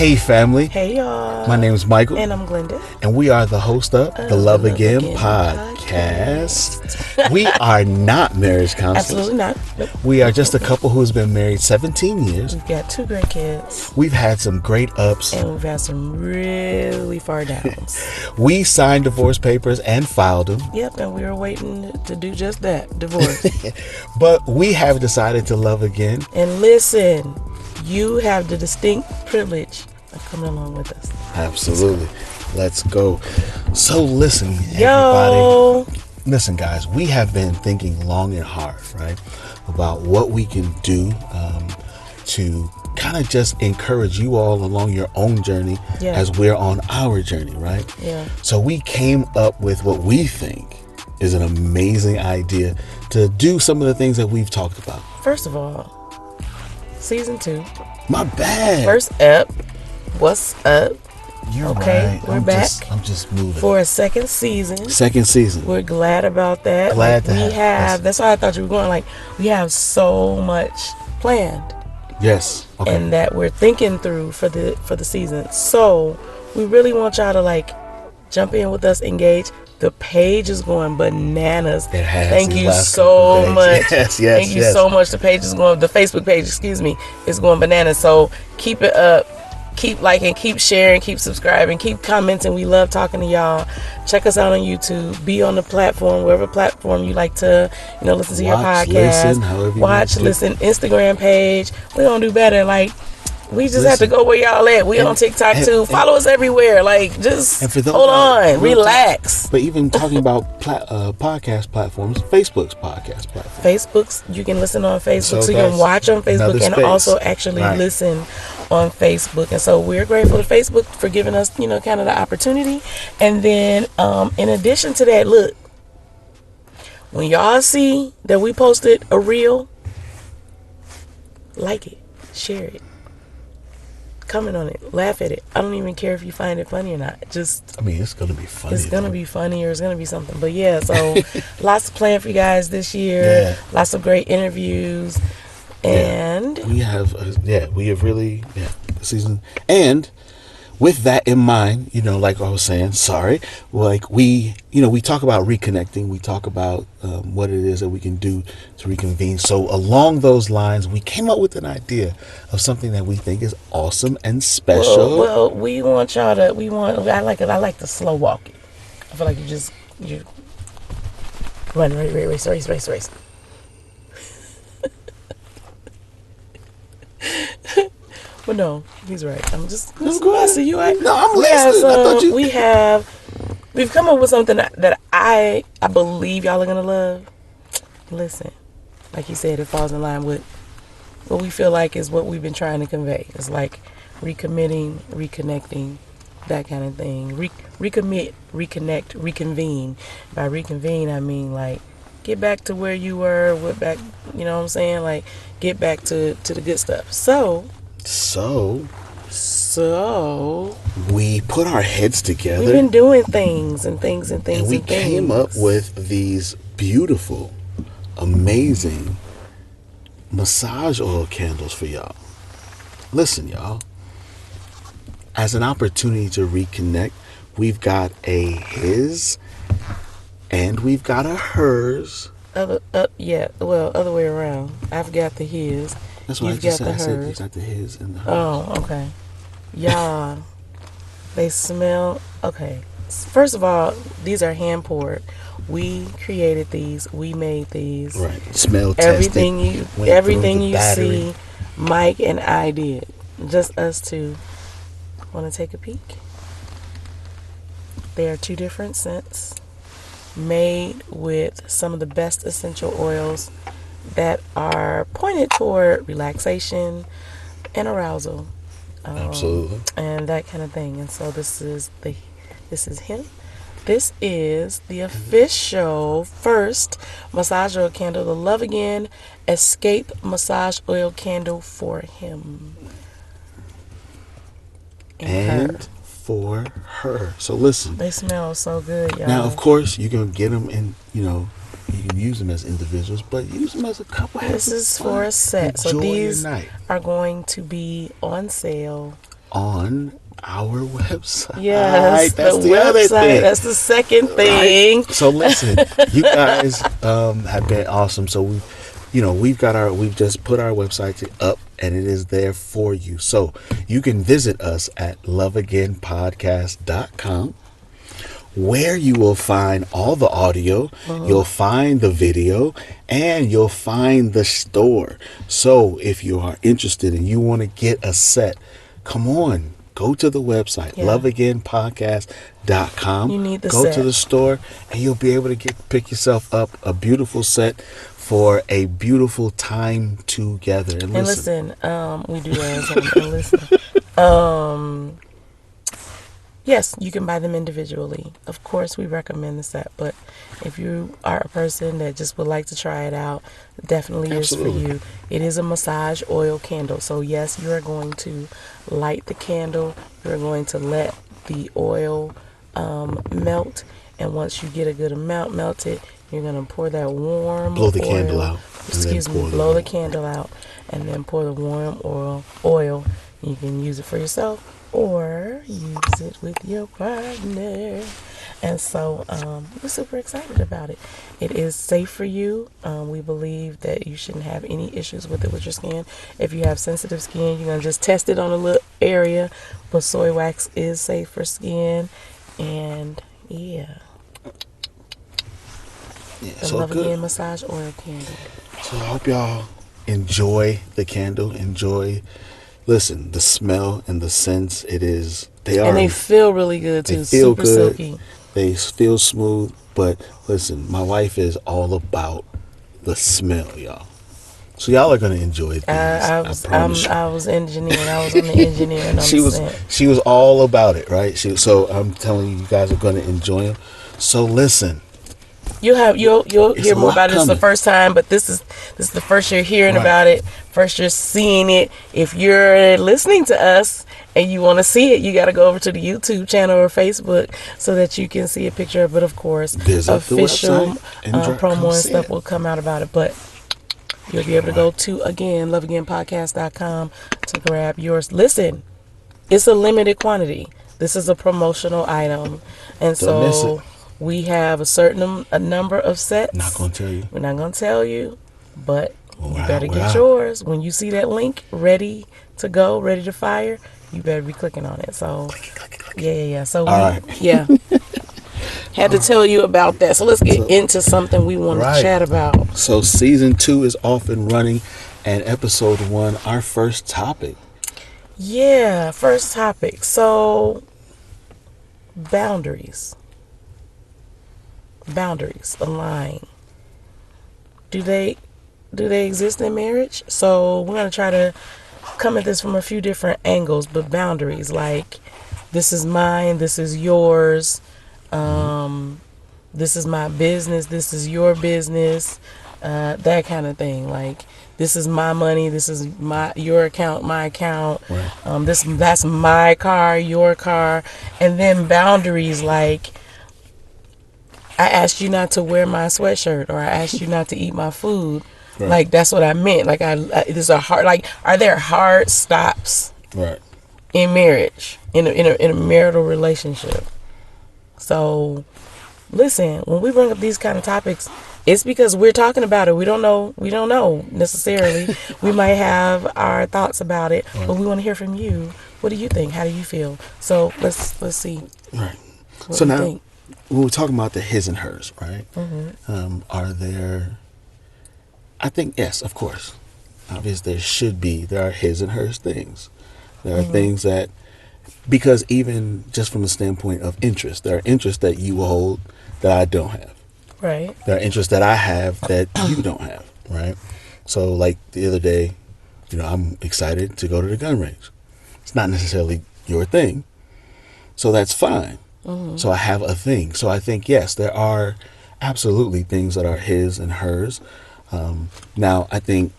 Hey family, Hey y'all. my name is Michael, And I'm Glenda. and we are the host of the Love Again podcast. We are not marriage counselors. Absolutely not. Nope. We are just a couple who's been married 17 years. We've got 2 great kids. We've had some great ups. And we've had some really far downs. We signed divorce papers and filed them. Yep, and we were waiting to do just that, divorce. But we have decided to love again. And listen, you have the distinct privilege of coming along with us. Absolutely. Let's go. So listen, Yo. everybody. Listen, guys, we have been thinking long and hard, right, about what we can do to kind of just encourage you all along your own journey as we're on our journey, right? Yeah. So we came up with what we think is an amazing idea to do some of the things that we've talked about. First of all, season 2. My bad. First up, what's up? You're okay, right. we're back. I'm just moving. For a second season. We're glad about that. Glad to have. That's why I thought you were going. Like, we have so much planned. Yes. Okay. And that we're thinking through for the season. So we really want y'all to like jump in with us, engage. The page is going bananas. It has. Thank you so much. Yes. Thank you so much. The page is going. The Facebook page, is going bananas. So keep it up. Keep liking, keep sharing, keep subscribing, keep commenting. We love talking to y'all. Check us out on YouTube. Be on the platform, wherever platform you like to, listen to your podcast. Watch, listen, Instagram page. We're going to do better. Like, we just have to go where y'all at. We on TikTok too. Follow us everywhere. Like, just hold on, relax. But even talking about podcast platforms, Facebook's podcast platform. Facebook's, you can listen on Facebook. So you can watch on Facebook and also actually listen on Facebook. And so we're grateful to Facebook for giving us, kind of the opportunity. And then in addition to that, look, when y'all see that we posted a reel, like it, share it, comment on it, laugh at it. I don't even care if you find it funny or not. It's gonna be funny. It's gonna be funny, or it's gonna be something. But yeah, so lots planned for you guys this year. Yeah. Lots of great interviews. And we have really season. And with that in mind, like I was saying, we talk about reconnecting. We talk about what it is that we can do to reconvene. So along those lines, we came up with an idea of something that we think is awesome and special. Well, we want y'all to. I like it. I like to slow walk it. I feel like you run, race. But no, he's right. I'm just see you. No, I'm listening. We've come up with something that I believe y'all are gonna love. Listen, like you said, it falls in line with what we feel like is what we've been trying to convey. It's like recommitting, reconnecting, that kind of thing. Recommit, reconnect, reconvene. By reconvene, I mean like get back to where you were. You know what I'm saying? Like get back to the good stuff. So we put our heads together. We've been doing things. And we came up with these beautiful, amazing massage oil candles for y'all. Listen, y'all. As an opportunity to reconnect, we've got a his and we've got a hers. Other way around. I've got the his. That's what I just said. I said you got the his and the hers. Oh, okay. Y'all, they smell okay. First of all, these are hand poured. We created these. We made these. Right. Smell everything tested. Everything you see, Mike and I did. Just us two. Want to take a peek? They are 2 different scents, made with some of the best essential oils that are pointed toward relaxation and arousal. Absolutely. And that kind of thing. And so this is him. This is the official first massage oil candle, the Love Again Escape Massage Oil Candle for him. And for her. So listen. They smell so good, y'all. Now, of course, you can get them in, you can use them as individuals, but use them as a couple. This is for a set. So these are going to be on sale on our website. Yes, the That's the other website. thing. That's the second Right. thing. So listen, you guys have been awesome. So we've just put our website up, and it is there for you. So you can visit us at loveagainpodcast.com, where you will find all the audio, you'll find the video, and you'll find the store. So if you are interested and you want to get a set, come on, go to the website, Yeah. loveagainpodcast.com. You need the Go to set. the store, and you'll be able to pick yourself up a beautiful set for a beautiful time together. And And listen, we do that. And listen. Um, yes, you can buy them individually. Of course, we recommend the set, but if you are a person that just would like to try it out, definitely is for absolutely. you. It is a massage oil candle. So, yes, you are going to light the candle. You're going to let the oil melt. And once you get a good amount melted, you're going to pour that warm Blow the candle oil. out and then Excuse me, pour the blow the warm. candle out and then pour the warm oil. You can use it for yourself or use it with your partner. And so we're super excited about it. It is safe for you. We believe that you shouldn't have any issues with it with your skin. If you have sensitive skin, you're going to just test it on a little area. But soy wax is safe for skin. And yeah, Yeah, the so Love good. Again massage oil candle. So I hope y'all enjoy the candle. Listen, the smell and the scents. And they feel really good They too. feel Super good. silky. They feel smooth. But listen, my wife is all about the smell, y'all. So y'all are gonna enjoy these. I promise you. I was engineering. I was on the engineering on the scent. She was all about it, right? So I'm telling you, you guys are gonna enjoy them. So listen, You'll it's hear a more lot about it. This is the coming. first time, but this is the first you're hearing Right. about it. First you're seeing it. If you're listening to us and you want to see it, you got to go over to the YouTube channel or Facebook so that you can see a picture of it. Of course, Visit the official website and come promo and see stuff it. will come out about it. But you'll be able to go Right. to again loveagainpodcast.com to grab yours. Listen, it's a limited quantity. This is a promotional item, and Don't miss it. so we have a number of Not sets. gonna tell you. We're not gonna tell you, but When you we're out, better we're get out. yours. When you see that link ready to go, ready to fire, you better be clicking on it. So yeah. So All right. had to tell you about that. So let's get So into something we want to right. chat about. So season 2 is off and running, and episode 1, our first topic. Yeah, first topic. So boundaries, align. Do they exist in marriage? So we're gonna try to come at this from a few different angles, but boundaries like this is mine, this is yours, this is my business, this is your business, that kind of thing. Like this is my money, this is your account, my account. Right. That's my car, your car, and then boundaries like I asked you not to wear my sweatshirt or I asked you not to eat my food. Right. Like that's what I meant. Like there's a hard like are there hard stops Right. in marriage in a marital relationship? So listen, when we bring up these kind of topics, it's because we're talking about it. We don't know necessarily. We might have our thoughts about it, but we want to hear from you. What do you think? How do you feel? So let's see. Right. What So do you now, think? when we're talking about the his and hers, right? Are there? I think yes, of course. Obviously, there are his and hers things. There are things that, because even just from the standpoint of interest, there are interests that you hold that I don't have. Right. There are interests that I have that you don't have, right? So, like the other day, I'm excited to go to the gun range. It's not necessarily your thing, so that's fine. So I have a thing. So I think, yes, there are absolutely things that are his and hers. Now, I think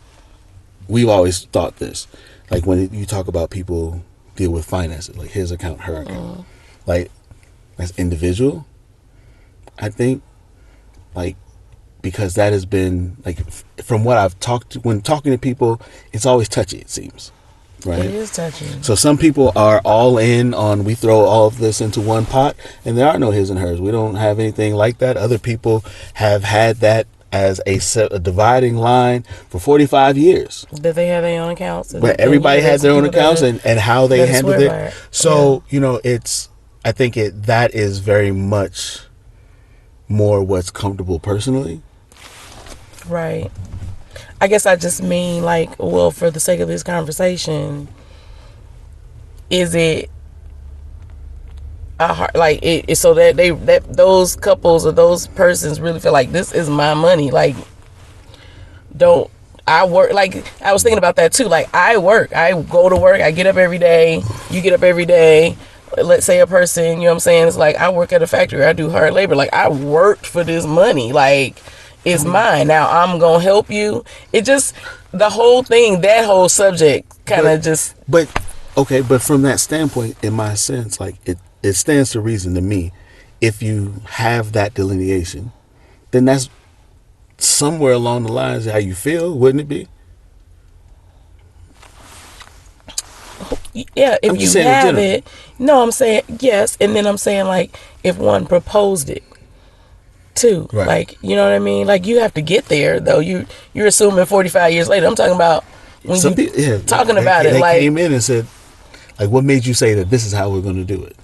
we've always thought this. Like when you talk about people deal with finances, like his account, her account. Like, as individual, I think, like, because that has been, like, from what I've talked to, when talking to people, it's always touchy, it seems. right? It is touching. So some people are all in on, we throw all of this into one pot, and there are no his and hers. We don't have anything like that. Other people have had that as a dividing line for 45 years. That they have their own accounts. But everybody had their own accounts and how they handled it. So, I think that is very much more what's comfortable personally. Right. I guess I just mean, like, well, for the sake of this conversation, is it a hard, like, it so that those couples or those persons really feel like this is my money? Like, don't I work? Like, I was thinking about that too. Like, I work, I go to work, I get up every day, you get up every day. Let's say a person, you know what I'm saying, it's like, I work at a factory, I do hard labor, like, I worked for this money, like, it's mine. Now I'm gonna help you. It just, the whole thing, that whole subject kind of just. But from that standpoint, in my sense, like, it stands to reason to me, if you have that delineation, then that's somewhere along the lines of how you feel, wouldn't it be? Yeah, if you have it. No, I'm saying yes, and then I'm saying, like, if one proposed it too, right. Like, you know what I mean? Like, you have to get there, though. You're assuming 45 years later. I'm talking about when talking about it. They like, came in and said, like, what made you say that this is how we're going to do it?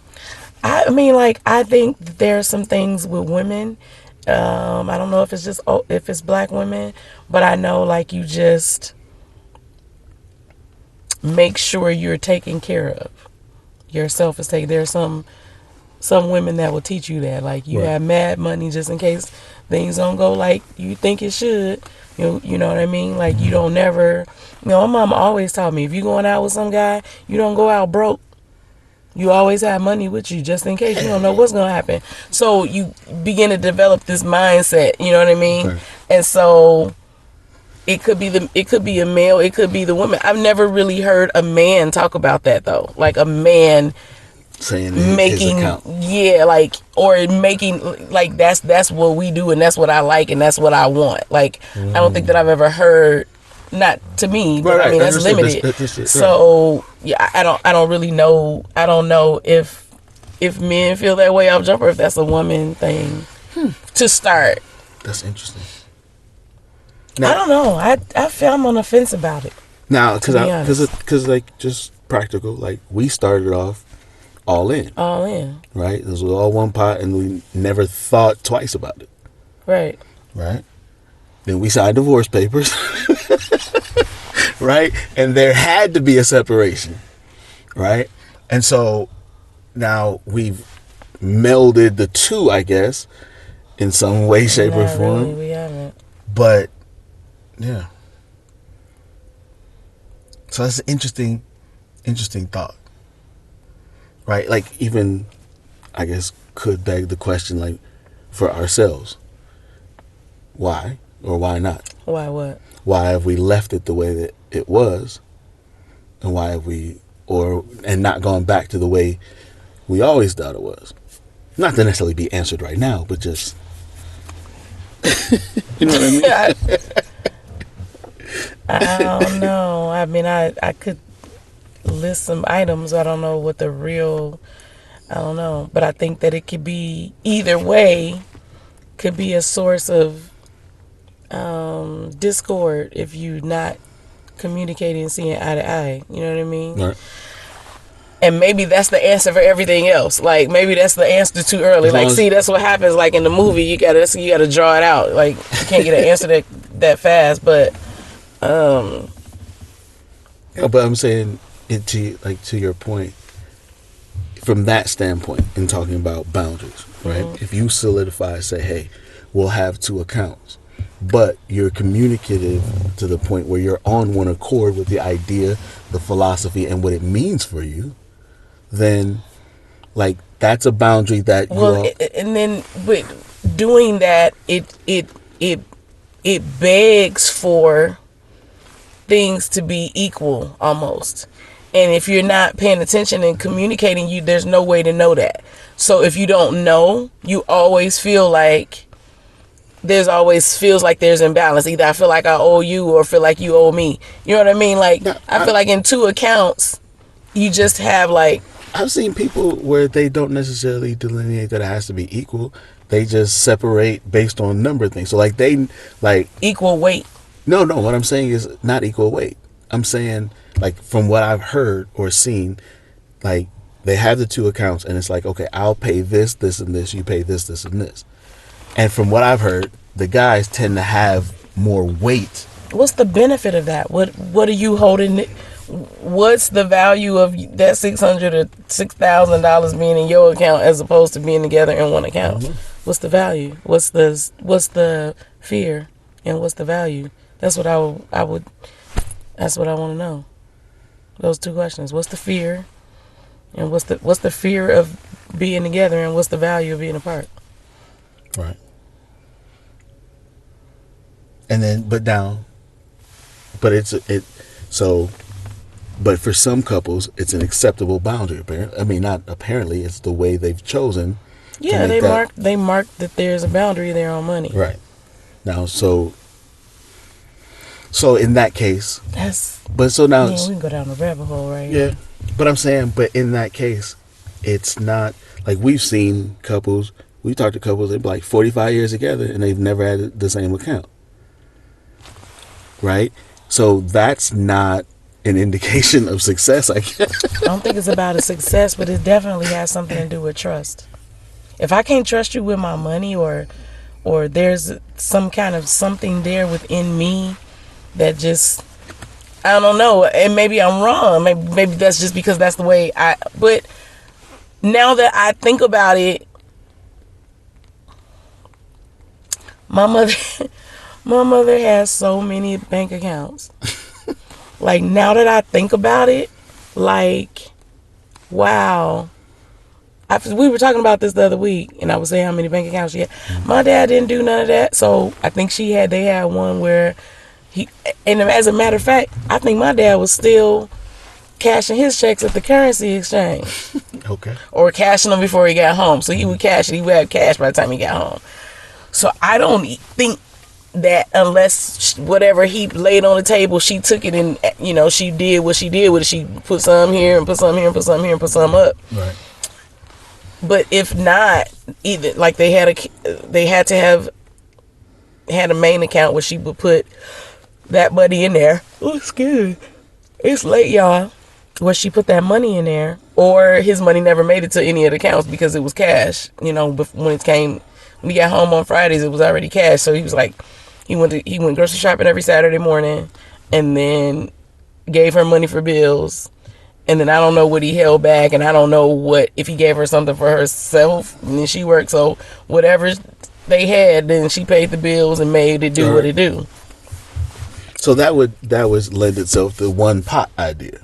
I mean, like, I think there are some things with women. I don't know if it's black women, but I know, like, you just make sure you're taken care of. Yourself is taken. There's some women that will teach you that. Like, you have mad money just in case things don't go like you think it should. You know what I mean? Like, you don't never. My mom always taught me, if you going out with some guy, you don't go out broke. You always have money with you just in case. You don't know what's gonna happen. So you begin to develop this mindset. You know what I mean? Okay. And so it could be a male, it could be the woman. I've never really heard a man talk about that, though. Like, a man saying making, like, or making, like, that's what we do, and that's what I like, and that's what I want. Like, I don't think that I've ever heard. Not to me, but I mean, that's limited. That's so yeah, I don't really know. I don't know if men feel that way off jump, or if that's a woman thing to start. That's interesting. Now, I don't know. I feel I'm on the fence about it. Now, because like, just practical. Like, we started off all in, right? This was all one pot, and we never thought twice about it. Right. Then we signed divorce papers. Right? And there had to be a separation. Right? And so now we've melded the two, I guess, in some way, shape, or form. Really, we haven't. But, yeah. So that's an interesting thought. Right? Like, even, I guess, could beg the question, like, for ourselves. Why? Or why not? Why what? Why have we left it the way that it was? And why have we, and not gone back to the way we always thought it was? Not to necessarily be answered right now, but just, you know what I mean? I don't know. I mean, I could list some items. I don't know what the real, I don't know. But I think that it could be, either way, could be a source of discord if you not communicating and seeing eye to eye. You know what I mean? Right. And maybe that's the answer for everything else. Like, maybe that's the answer too early. Like, see, that's what happens. Like, in the movie, you gotta draw it out. Like, you can't get an answer that fast. But yeah, but I'm saying it to your point, from that standpoint, in talking about boundaries, right? Mm-hmm. If you solidify, say, hey, we'll have two accounts, but you're communicative to the point where you're on one accord with the idea, the philosophy, and what it means for you, then, like, that's a boundary that and then with doing that, it begs for things to be equal almost. And if you're not paying attention and communicating, there's no way to know that. So if you don't know, you always feel like there's always feels like there's imbalance. Either I feel like I owe you or feel like you owe me. You know what I mean? Like, Now, I feel like in two accounts, you just have like, I've seen people where they don't necessarily delineate that it has to be equal. They just separate based on number of things. So like equal weight. No, what I'm saying is not equal weight. I'm saying, like, from what I've heard or seen, like, they have the two accounts and it's like, okay, I'll pay this, this, and this. You pay this, this, and this. And from what I've heard, the guys tend to have more weight. What's the benefit of that? What are you holding? What's the value of that $600 or $6,000 being in your account as opposed to being together in one account? What's the value? What's the fear and what's the value? That's what I would. That's what I want to know. Those two questions. What's the fear, and what's the fear of being together, and what's the value of being apart? Right. And then, but for some couples, it's an acceptable boundary. I mean, not apparently, it's the way they've chosen. Yeah, they mark that there's a boundary there on money. Right. Now, so in that case, we can go down the rabbit hole, right? Yeah, but I'm saying, but in that case, it's not like we've seen couples. We talked to couples that be like 45 years together and they've never had the same account. Right? So that's not an indication of success, I guess. I don't think it's about a success, but it definitely has something to do with trust. If I can't trust you with my money, or there's some kind of something there within me that just, I don't know, and maybe I'm wrong. Maybe that's just because that's the way but now that I think about it, my mother has so many bank accounts. Like, now that I think about it, like, wow. We were talking about this the other week, and I was saying how many bank accounts she had. My dad didn't do none of that, so I think they had one where and as a matter of fact, I think my dad was still cashing his checks at the currency exchange. Okay. Or cashing them before he got home. So he would cash it. He would have cash by the time he got home. So I don't think that unless whatever he laid on the table, she took it and, she did what she did with it. She put some here and put some here and put some here and put some up. Right. But if not, either like they had a main account where she would put that money in there. Oh, excuse me. It's late, y'all. Where she put that money in there, or his money never made it to any of the accounts because it was cash. When we got home on Fridays, it was already cash. So he was like, he went grocery shopping every Saturday morning, and then gave her money for bills. And then I don't know what he held back, and I don't know if he gave her something for herself, and then she worked. So whatever they had, then she paid the bills and made it do what it do. So that was lend itself to one pot idea.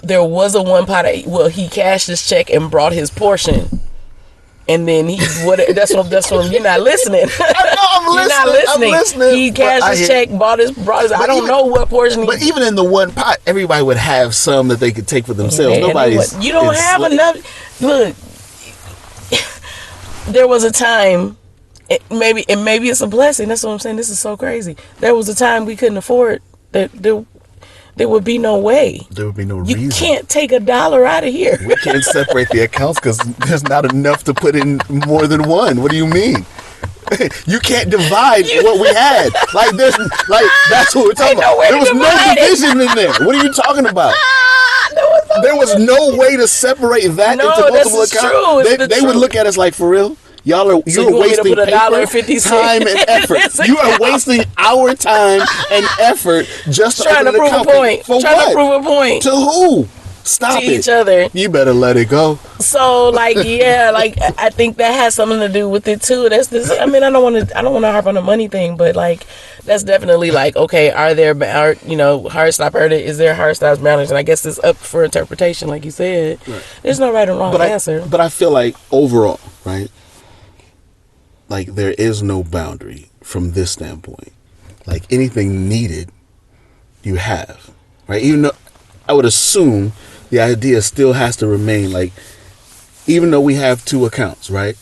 There was a one pot. Well, he cashed his check and brought his portion, and then that's what you're not listening. I'm listening. You're not listening. I'm listening. He cashed his check, brought his. I don't know what portion. But even in the one pot, everybody would have some that they could take for themselves. You don't have enough. Look, there was a time. Maybe it's a blessing. That's what I'm saying. This is so crazy. There was a time we couldn't afford that. There would be no way. There would be no reason. You can't take $1 out of here. We can't separate the accounts because there's not enough to put in more than one. What do you mean? You can't divide what we had. That's what we're talking about. There was no division in there. What are you talking about? There was no way to separate that into multiple accounts. They would look at us like, for real? You're wasting paper, time, and effort. You are wasting our time and effort just trying to prove a point. To prove a point. To who? Stop to it. each other. You better let it go. So I think that has something to do with it too. That's this. I mean, I don't want to harp on the money thing, but that's definitely okay. Hard stop heard it. Is there hard stops boundaries? And I guess it's up for interpretation, like you said. Right. There's no right or wrong answer. But I feel like overall, right? There is no boundary from this standpoint. Anything needed, you have, right? Even though I would assume the idea still has to remain even though we have two accounts, right?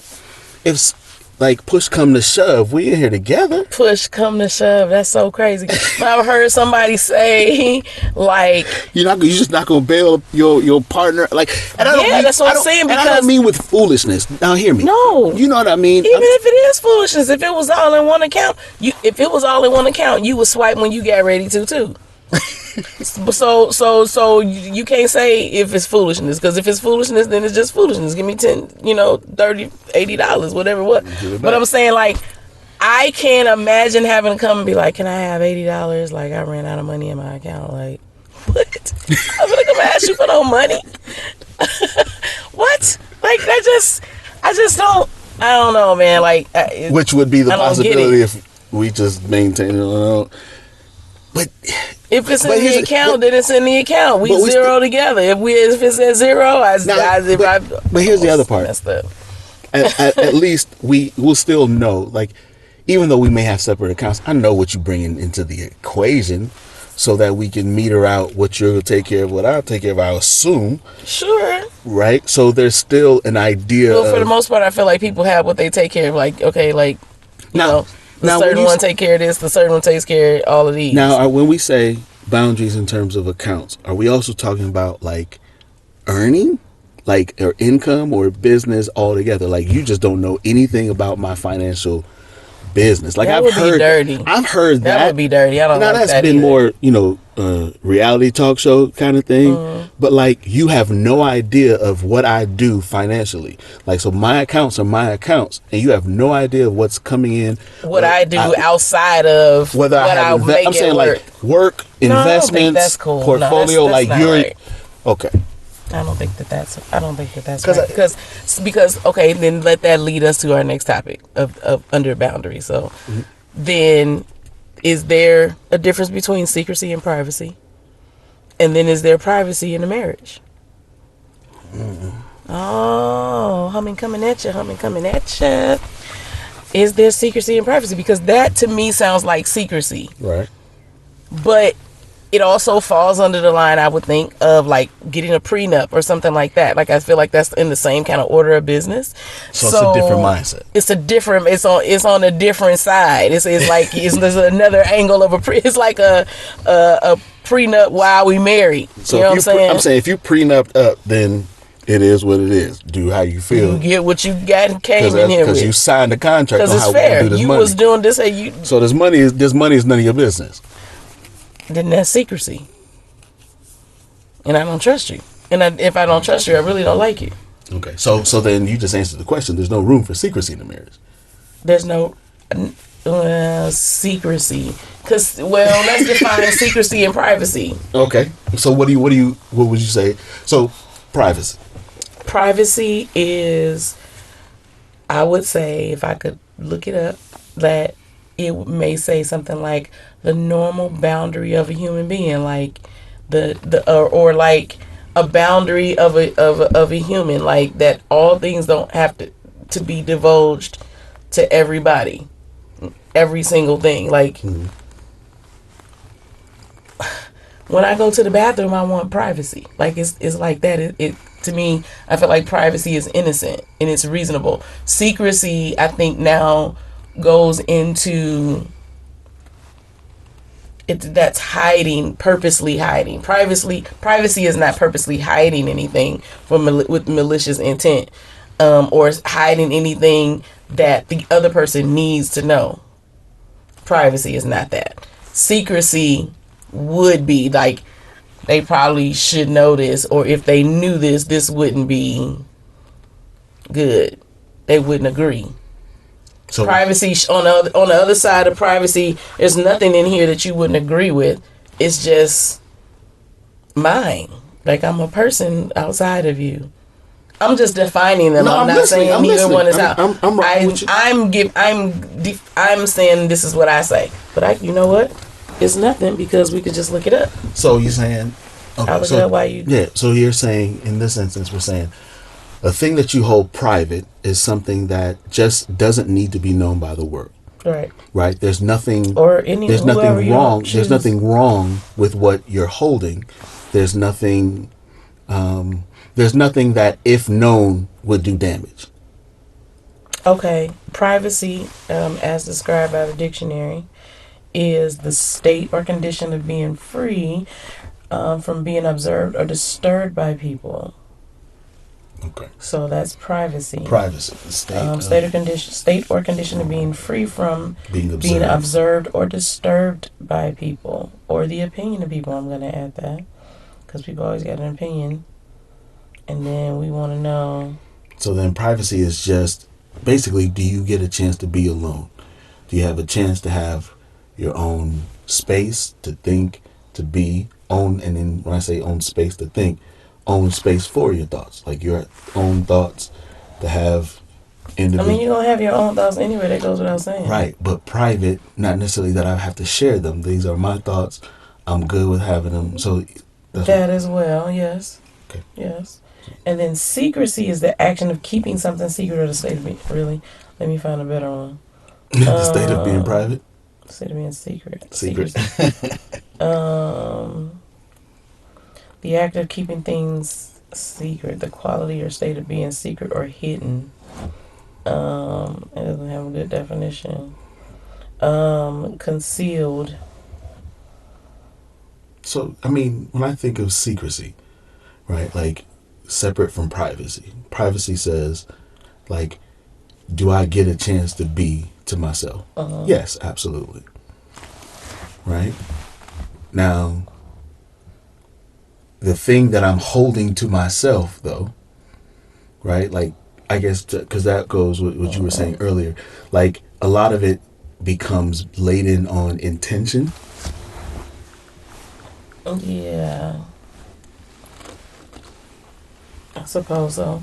If like push come to shove, we in here together. Push come to shove. That's so crazy. I've heard somebody say, like, You're just not gonna bail your partner. Like, and that's what I'm saying. And I Because don't mean with foolishness. Now hear me. no, You know what I mean. even if it is foolishness, if it was all in one account, you would swipe when you got ready to too. So you can't say if it's foolishness, because if it's foolishness, then it's just foolishness. Give me 10, $30, $80, whatever. But I'm saying, like, I can't imagine having to come and be like, can I have $80? Like, I ran out of money in my account. Like, what? I'm gonna come ask you for no money? What? Like, I just don't. I don't know, man. Like, which would be the possibility if we just maintain it. But if it's in the account, then it's in the account. We zero together. If it's at zero, but here's the other part. At least we'll still know. Like, even though we may have separate accounts, I know what you bring into the equation, so that we can meter out what you're gonna take care of, what I'll take care of. I assume. Sure. Right. So there's still an idea. Well, for the most part, I feel like people have what they take care of. Like, okay, like the certain one take care of this, the certain one takes care of all of these. Now, when we say boundaries in terms of accounts, are we also talking about like earning, like, or income, or business altogether? Like, you just don't know anything about my financial business. Like, I've heard that would be dirty. I don't now like that's that been either. more, reality talk show kind of thing. But like, you have no idea of what I do financially. Like, so my accounts are my accounts, and you have no idea of what's coming in. What I do outside of whether what I have make I'm saying work. Like work, investments, I don't think that's cool. portfolio. No, that's like not you're right. Okay. I don't think that's right. Because okay, then let that lead us to our next topic of under boundaries. So then, is there a difference between secrecy and privacy? And then, is there privacy in a marriage? Oh, humming coming at you. Is there secrecy and privacy? Because that to me sounds like secrecy. Right. But it also falls under the line, I would think, of like getting a prenup or something like that. Like, I feel like that's in the same kind of order of business. So it's a different mindset. It's on a different side. It's like there's another angle of it's like a prenup while we married. So you know what I'm saying? I'm saying if you prenup up, then it is what it is. Do how you feel. You get what you got and came in here with. Because you signed a contract on how fair. we do this you money. Was doing this. So this money is none of your business. Then that's secrecy. And I don't trust you. And if I don't trust you, I really don't like you. Okay. So then you just answered the question. There's no room for secrecy in the marriage. There's no secrecy. Let's define secrecy and privacy. Okay. So what would you say? So privacy. Privacy is, I would say, if I could look it up, that it may say something like the normal boundary of a human being, like or like a boundary of a human, like that all things don't have to be divulged to everybody, every single thing. Like when I go to the bathroom, I want privacy. Like it's like that. It to me, I feel like privacy is innocent and it's reasonable. Secrecy, I think now goes into that's purposely hiding. Privacy is not purposely hiding anything with malicious intent, or hiding anything that the other person needs to know. Privacy is not that. Secrecy would be like, they probably should know this, or if they knew this wouldn't be good. They wouldn't agree. So privacy, on the other side of privacy, there's nothing in here that you wouldn't agree with. It's just mine. Like, I'm a person outside of you. I'm just defining them. I'm not saying neither one is out. I'm saying this is what I say. But you know what? It's nothing, because we could just look it up. So you're saying, okay, I'll look it up while you. Yeah. So you're saying, in this instance, we're saying a thing that you hold private is something that just doesn't need to be known by the world. Right. Right. There's nothing. There's nothing wrong. There's nothing wrong with what you're holding. There's nothing. There's nothing that, if known, would do damage. Okay, privacy, as described by the dictionary, is the state or condition of being free from being observed or disturbed by people. Okay. So that's privacy. Privacy, the State or condition of being free from being being observed. observed or disturbed by people, or the opinion of people. I'm going to add that because people always got an opinion, and then we want to know. So then privacy is just basically, do you get a chance to be alone? Do you have a chance to have your own space to think, to be, own, and then when I say own space to think, own space for your thoughts, like your own thoughts to have individual. I mean, you're going to have your own thoughts anyway, that goes without saying. Right, but private, not necessarily that I have to share them. These are my thoughts. I'm good with having them. So that as well, yes. Okay. Yes. And then secrecy is the action of keeping something secret or the state of being. Really? Let me find a better one. The state of being private? The state of being secret. Secret. The act of keeping things secret, the quality or state of being secret or hidden. It doesn't have a good definition. Concealed. So, I mean, when I think of secrecy, right, like separate from privacy, privacy says, like, do I get a chance to be to myself? Yes, absolutely. Right? Now, the thing that I'm holding to myself, though, right, like, I guess, because that goes with what you were saying earlier, like, a lot of it becomes laden on intention. Yeah. I suppose so.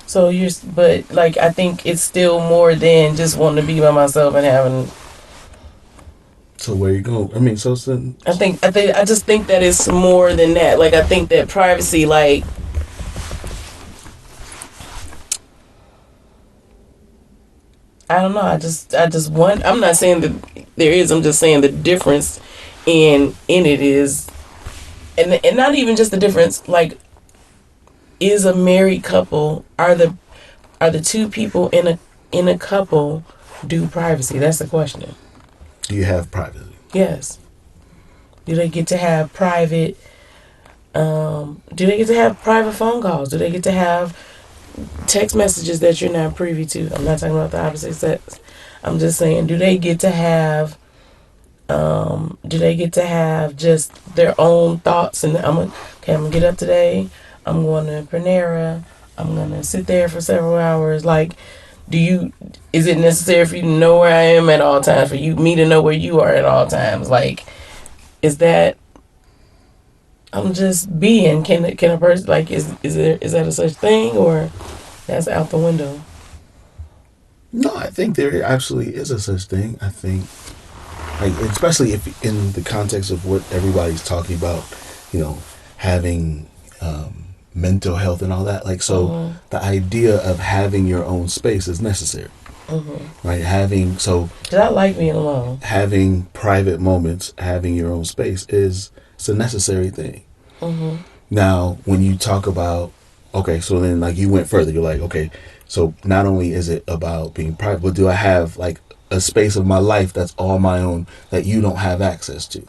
So but like, I think it's still more than just wanting to be by myself and having. So where you go? I mean, so I just think that it's more than that. Like, I think that privacy, like, I don't know. I just want. I'm not saying that there is. I'm just saying the difference in it is, and not even just the difference. Like, is a married couple, are the two people in a couple do privacy? That's the question. Do you have privacy? Yes. Do they get to have private? Do they get to have private phone calls? Do they get to have text messages that you're not privy to? I'm not talking about the opposite sex. I'm just saying, do they get to have? Do they get to have just their own thoughts? And I'm gonna get up today. I'm going to Panera. I'm gonna sit there for several hours. Like, is it necessary for you to know where I am at all times? For me to know where you are at all times? Like, is that? I'm just being. Can a person, like, is that a such thing, or that's out the window? No, I think there actually is a such thing. I think, like, especially if in the context of what everybody's talking about, having mental health and all that. Like, so the idea of having your own space is necessary, right? Because I like being alone. Having private moments, having your own space it's a necessary thing. Now, when you talk about, okay, so then, like, you went further. You're like, okay, so not only is it about being private, but do I have, like, a space of my life that's all my own that you don't have access to?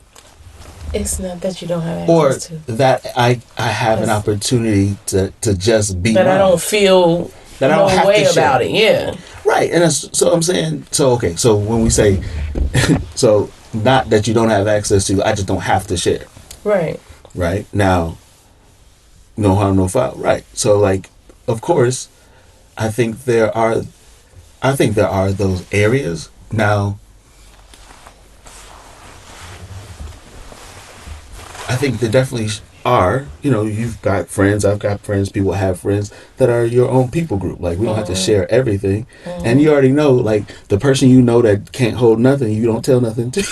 It's not that you don't have access to. Or that I have an opportunity to just be that mine. I don't feel that I don't have way to share. about it. Yeah. Right. And so I'm saying, okay, so when we say, so not that you don't have access to, I just don't have to share. Right. Right. Now, no harm, no foul. Right. So, like, of course, I think there are those areas. Now, I think there definitely are. You've got friends, I've got friends, people have friends that are your own people group. Like, we don't have to share everything. And you already know, like, the person that can't hold nothing, you don't tell nothing to.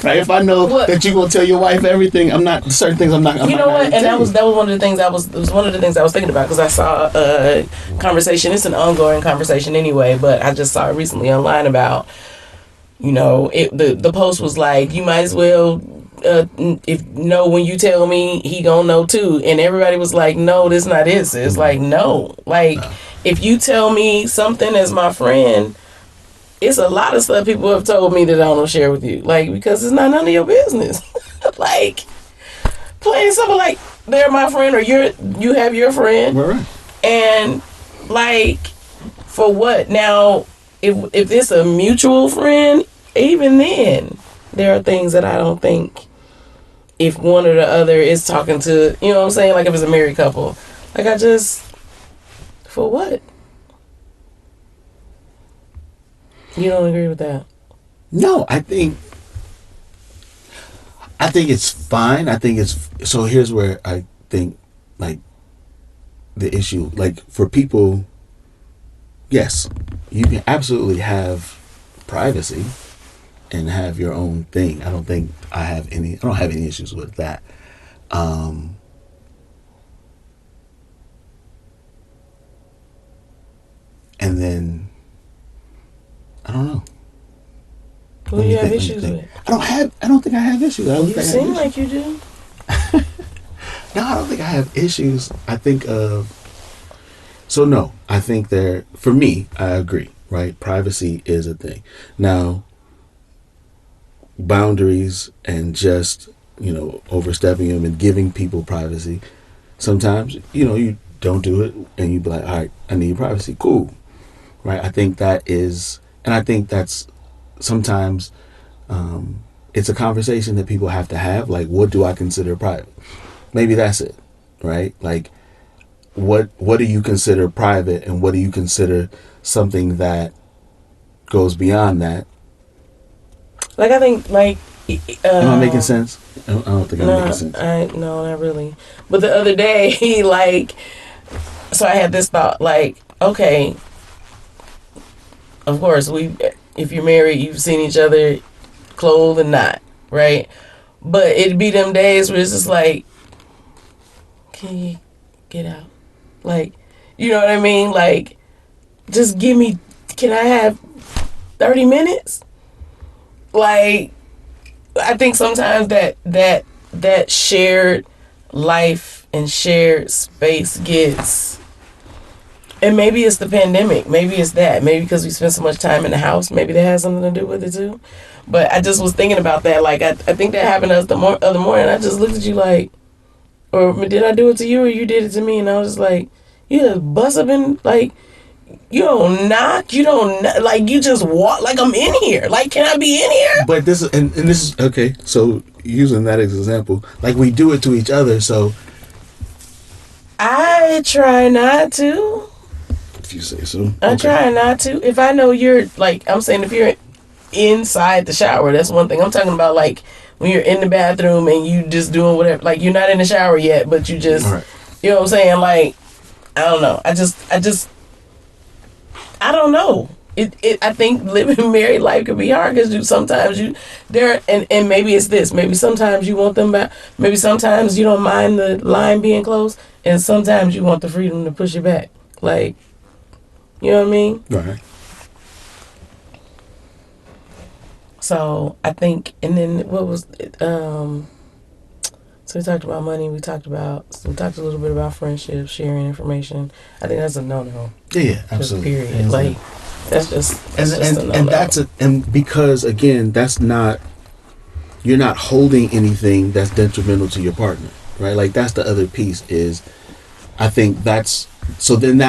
Right? If I know that you're going to tell your wife everything, certain things I'm not. You know what? And that was one of the things I was thinking about, because I saw a conversation. It's an ongoing conversation anyway, but I just saw it recently online about, the post was like, you might as well if no, when you tell me, he gonna know too. And everybody was like, no, this not it. It's like, no. Like, No. if you tell me something as my friend, it's a lot of stuff people have told me that I don't share with you. Like, because it's not none of your business. Like, plain and simple, like, they're my friend or you have your friend. Right. And, like, for what? Now, if it's a mutual friend, even then, there are things that I don't think if one or the other is talking to, you know what I'm saying? Like if it's a married couple. Like for what? You don't agree with that? No, I think it's fine. I think it's so. Here's where I think like the issue, like for people, yes, you can absolutely have privacy and have your own thing. I don't have any issues with that. Um, and then I don't know. Who do you have issues with? I don't think I have issues. I don't You think I have seem issues. like you do. No, I don't think I have issues. I think so no, I think for me, I agree, right? Privacy is a thing. Now, boundaries and just, overstepping them and giving people privacy. Sometimes, you don't do it and you be like, all right, I need privacy. Cool. Right? I think that is, and I think that's sometimes it's a conversation that people have to have. Like, what do I consider private? Maybe that's it, right? Like, what do you consider private and what do you consider something that goes beyond that? Like I think like Am I making sense? I don't think I'm making sense. no, not really. But the other day he like so I had this thought like, okay, of course if you're married, you've seen each other clothed and not, right? But it'd be them days where it's just like, can you get out? Like, you know what I mean? Like, just can I have 30 minutes? Like, I think sometimes that shared life and shared space gets, and maybe it's the pandemic, maybe it's that, maybe because we spend so much time in the house, maybe that has something to do with it too. But I just was thinking about that. Like, I think that happened to us the other morning. I just looked at you like, or did I do it to you or you did it to me? And I was just like, you just bust up and like, you don't knock, like, you just walk, like, I'm in here. Like, can I be in here? But this and this is okay. So using that as an example, like we do it to each other. So I try not to. if you say so, I try not to. If I know you're, like, I'm saying if you're inside the shower, that's one thing. I'm talking about, like, when you're in the bathroom and you just doing whatever. Like, you're not in the shower yet, but you just, All right. you know what I'm saying? Like, I don't know. I don't know. I think living married life could be hard because sometimes and maybe it's this. Maybe sometimes you want them back. Maybe sometimes you don't mind the line being closed, and sometimes you want the freedom to push it back. Like, you know what I mean? Right. So I think, and then what was it? So we talked about money. We talked a little bit about friendship, sharing information. I think that's a no-no. Yeah, Just absolutely. period. Like, that's just And a no-no. and that's and because again, you're not holding anything that's detrimental to your partner, right? Like that's the other piece is, I think I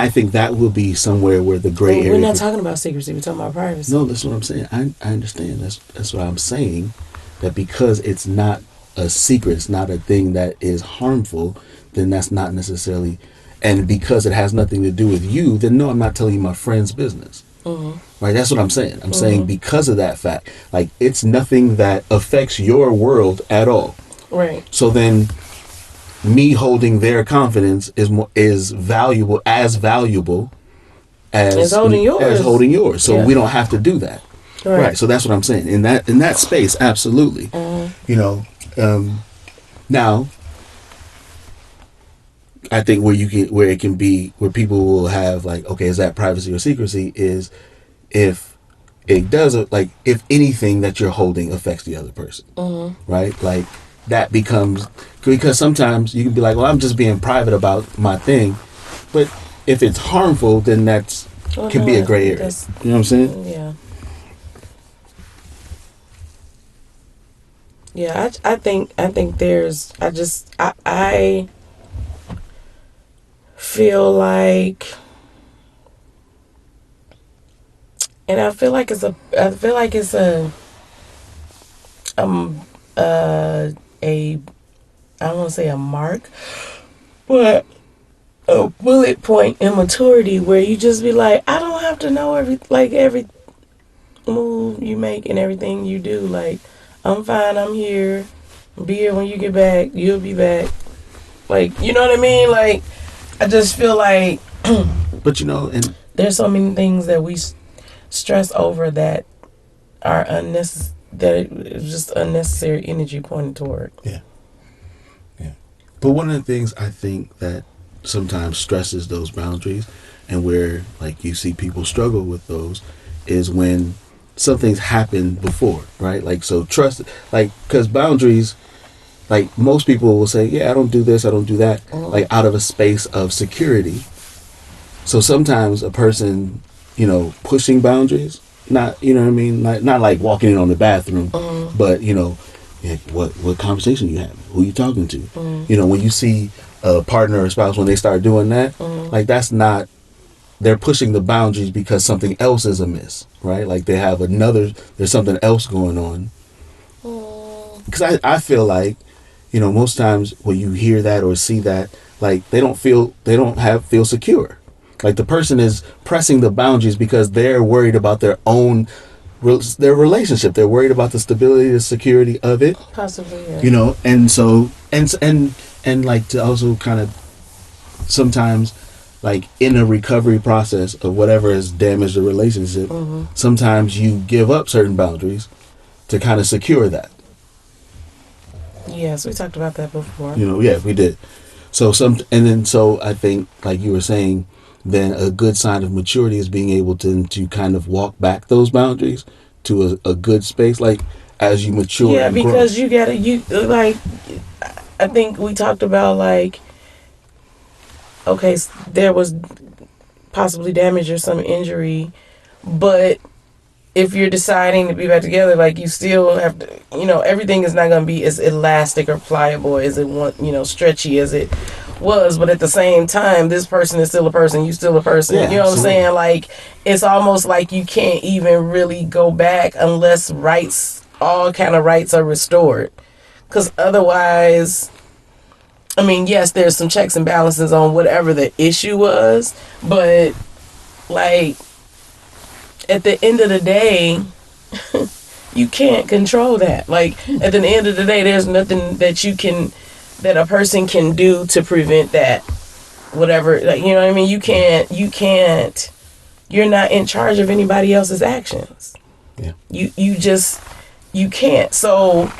think that will be somewhere where the gray area. We're not talking about secrecy. We're talking about privacy. No, that's what I'm saying. I understand. That's what I'm saying. That because it's not a secret, it's not a thing that is harmful, then that's not necessarily, and because it has nothing to do with you, then no, I'm not telling you my friend's business. Mm-hmm. Right? That's what I'm saying. I'm saying because of that fact, like it's nothing that affects your world at all. Right. So then, me holding their confidence is valuable as holding yours. as holding yours. So Yeah. we don't have to do that. Right. So that's what I'm saying. In that space, absolutely. Now, I think where it can be where people will have like, okay, is that privacy or secrecy? Is if it does, like, if anything that you're holding affects the other person, right? Like, that becomes, because sometimes you can be like, well, I'm just being private about my thing, but if it's harmful, then that's Well, can no, be a gray area. You know what I'm saying? Yeah. Yeah, I think there's I feel like, and I feel like it's um a I don't want to say a mark, but a bullet point in maturity where you just be like, I don't have to know every move you make and everything you do. Like, I'm fine, I'm here. Be here when you get back. You'll be back. Like, you know what I mean? Like, I just feel like But you know, and there's so many things that we stress over that are unnecessary. That it's just unnecessary energy pointed toward. yeah, yeah. But one of the things I think that sometimes stresses those boundaries, and where, like, you see people struggle with those, is when something's happened before, right? Like, so trust, like, because boundaries, like, most people will say, yeah, I don't do this, I don't do that, like, out of a space of security. So sometimes a person, pushing boundaries, not, you know what I mean, not like walking in on the bathroom, but, like, what conversation you having, who you talking to, when you see a partner or spouse, when they start doing that, like, that's not, they're pushing the boundaries because something else is amiss, right? Like, there's something else going on. Because I feel like, most times when you hear that or see that, like, they don't feel secure. Like, the person is pressing the boundaries because they're worried about their relationship. They're worried about the stability, the security of it. Possibly, yeah. And so, and like, to also kind of sometimes, like, in a recovery process of whatever has damaged the relationship, sometimes you give up certain boundaries to kind of secure that. Yes, we talked about that before. Yeah, we did. So I think, like you were saying, then a good sign of maturity is being able to kind of walk back those boundaries to a good space, like, as you mature. Yeah, and grow. because like, I think we talked about, like, okay, there was possibly damage or some injury, but if you're deciding to be back together, like, you still have to, everything is not going to be as elastic or pliable as it stretchy as it was. But at the same time, this person is still a person. You still a person. Yeah, you know what absolutely. I'm saying? Like, it's almost like you can't even really go back unless all kind of rights are restored. Because otherwise, I mean, yes, there's some checks and balances on whatever the issue was, but, like, at the end of the day, you can't control that. Like, at the end of the day, there's nothing that a person can do to prevent that. Whatever, like, you know what I mean? You can't, you're not in charge of anybody else's actions. Yeah. You can't. So,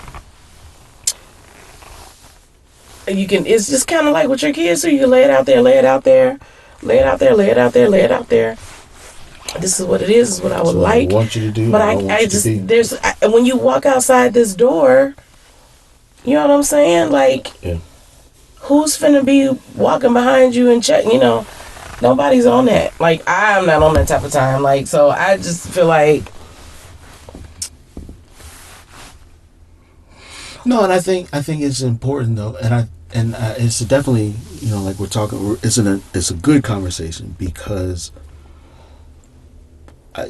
it's just kind of like with your kids, so you can lay it out there, lay it out there, lay it out there, lay it out there, lay it out there. This is what it is what I would like. I want you to do. But when you walk outside this door, you know what I'm saying? Like, Yeah. Who's finna be walking behind you and check? Nobody's on that. Like, I'm not on that type of time. Like, so I just feel like, no, and I think it's important, though, and it's definitely, like, we're talking. It's a good conversation because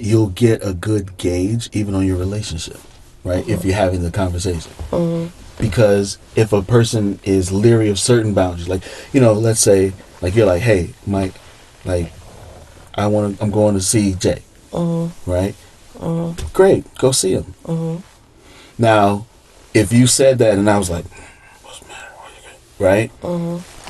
you'll get a good gauge even on your relationship, right? If you're having the conversation. Because if a person is leery of certain boundaries, like, let's say, like, you're like, hey, Mike, like, I'm going to see Jay, right? Great, go see him. Now, if you said that and I was like, what's the matter? Right?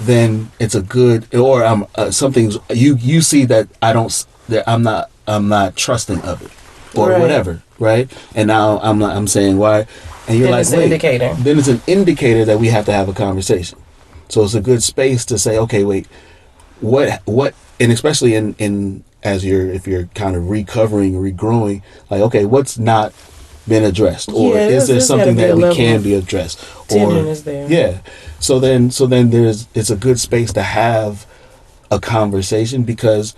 Then it's a good, or I'm something's, you see that I'm not trusting of it, or Right. whatever, right? And now I'm saying why, and you're Then like, it's an wait, indicator. then it's an indicator that we have to have a conversation. So it's a good space to say, okay, wait, what, and especially in if you're kind of recovering, regrowing, like, okay, what's not been addressed, or Yeah, is there there's gotta something be that a we level can of be addressed, or tenderness there. yeah. So then it's a good space to have a conversation, because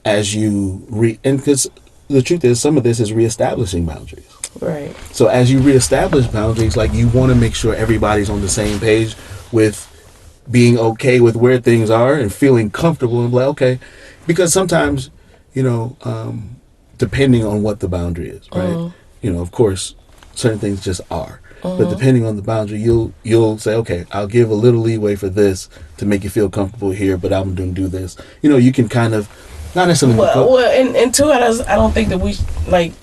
as you and because the truth is, some of this is reestablishing boundaries. Right. So as you reestablish boundaries, like, you want to make sure everybody's on the same page with being okay with where things are and feeling comfortable and like, okay, because sometimes, you know, depending on what the boundary is, right? You know, of course, certain things just are. But depending on the boundary, you'll say, okay, I'll give a little leeway for this to make you feel comfortable here, but I'm going to do this. You know, you can kind of not necessarily And two, I don't think that we like.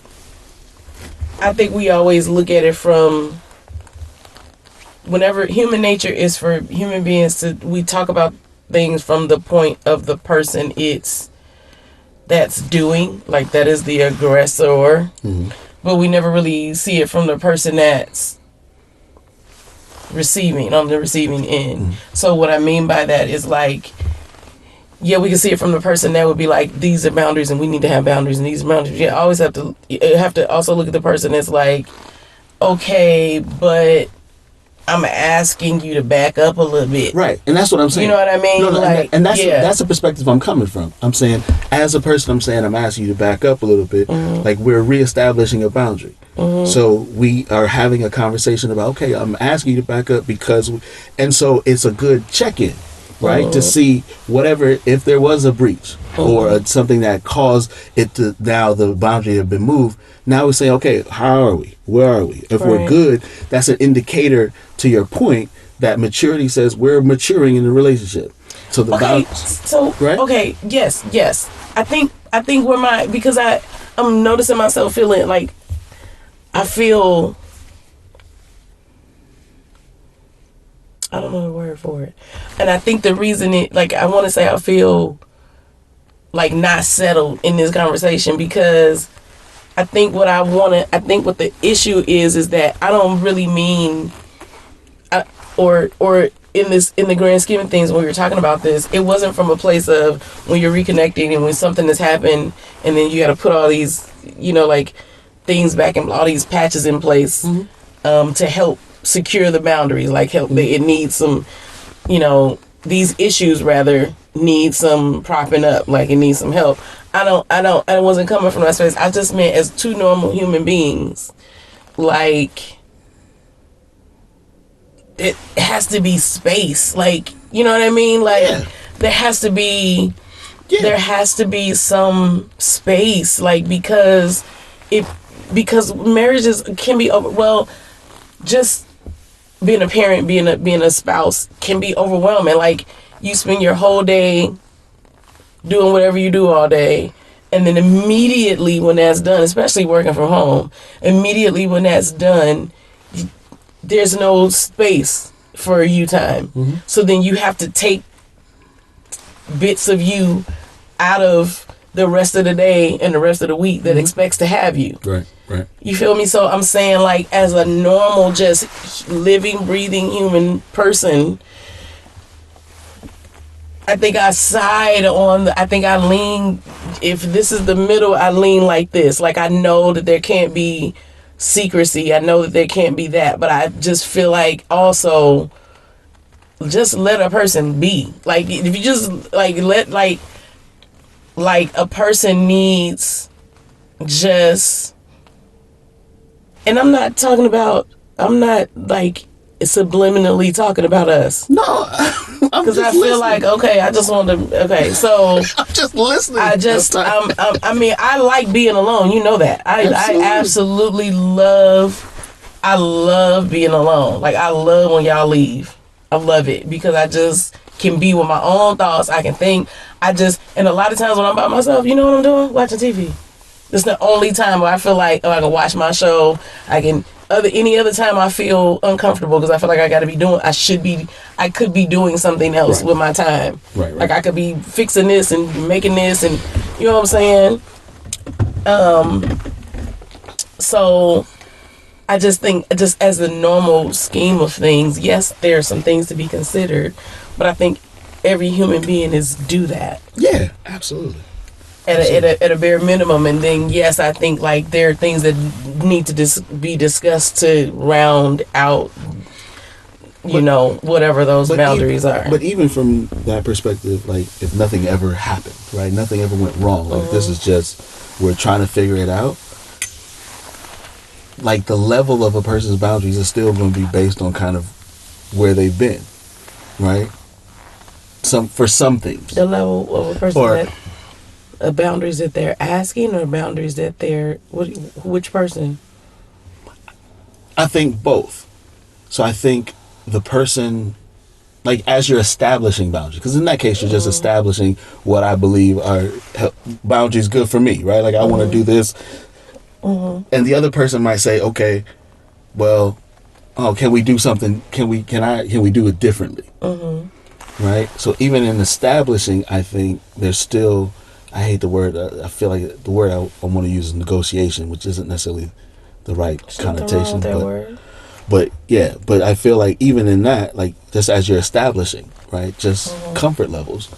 I think we always look at it from whenever human nature is for human beings to, we talk about things from the point of the person that's doing, like, that is the aggressor. But we never really see it from the person that's receiving, on the receiving end. So what I mean by that is, like, yeah, we can see it from the person that would be like, these are boundaries and we need to have boundaries and these are boundaries. You always have to also look at the person that's like, okay, but I'm asking you to back up a little bit. Right, and that's what I'm saying. You know what I mean? No, like, and that's yeah. that's the perspective I'm coming from. I'm saying, as a person, I'm saying I'm asking you to back up a little bit. Like, we're reestablishing a boundary. So we are having a conversation about, okay, I'm asking you to back up because, and so it's a good check-in, right? To see whatever, if there was a breach or something that caused it to, now the boundary have been moved. Now we say, okay, how are we? Where are we? If we're good, that's an indicator, to your point, that maturity says we're maturing in the relationship. So the right? Okay, yes. I think where because I'm noticing myself feeling like, I feel, I don't know the word for it. And I think the reason I want to say I feel like not settled in this conversation, because I think what the issue is that I don't really mean, or in the grand scheme of things, when we were talking about this, it wasn't from a place of when you're reconnecting and when something has happened and then you got to put all these, like, things back and all these patches in place to help secure the boundaries, like help. It needs some, these issues rather need some propping up, like it needs some help. I wasn't coming from that space. I just meant as two normal human beings, like, it has to be space, like, you know what I mean? Like, there has to be some space, like, because marriages can be over. Well, just being a parent, being a spouse can be overwhelming. Like, you spend your whole day doing whatever you do all day, and then immediately when that's done, especially working from home, immediately when that's done, there's no space for you time. So then you have to take bits of you out of the rest of the day and the rest of the week that expects to have you. Right. You feel me? So I'm saying, like, as a normal, just living, breathing human person, I think I lean, if this is the middle, I lean like this. Like, I know that there can't be secrecy. I know that there can't be that. But I just feel like also, just let a person be. Like, if you just, like, like a person needs just, and I'm not like subliminally talking about us. No, because I feel like, okay, I just want to, okay, so I'm just listening. I mean, I like being alone. You know that. I absolutely I love being alone. Like, I love when y'all leave. I love it because I just can be with my own thoughts. I can think. And a lot of times when I'm by myself, you know what I'm doing? Watching TV. It's the only time where I feel like, I can watch my show. Any other time I feel uncomfortable because I feel like I could be doing something else with my time. Right. Like, I could be fixing this and making this, and you know what I'm saying? So I just think, just as the normal scheme of things, yes, there are some things to be considered, but I think every human being is do that. Yeah, absolutely. at a bare minimum. And then yes, I think like there are things that need to be discussed to round out, whatever those boundaries are. But even from that perspective, like if nothing ever happened, right? Nothing ever went wrong. Like this is just, we're trying to figure it out. Like the level of a person's boundaries is still going to be based on kind of where they've been, right? For some things. The level of a person boundaries that they're asking, or boundaries that they're, which person? I think both. So I think the person, like as you're establishing boundaries, because in that case you're just establishing what I believe are boundaries good for me, right? Like I want to do this, and the other person might say, okay, well, can we do something? Can we do it differently? Right? So even in establishing, I think there's still, I hate the word, I feel like the word I want to use is negotiation, which isn't necessarily the right connotation, but I feel like even in that, like just as you're establishing, right, just comfort levels,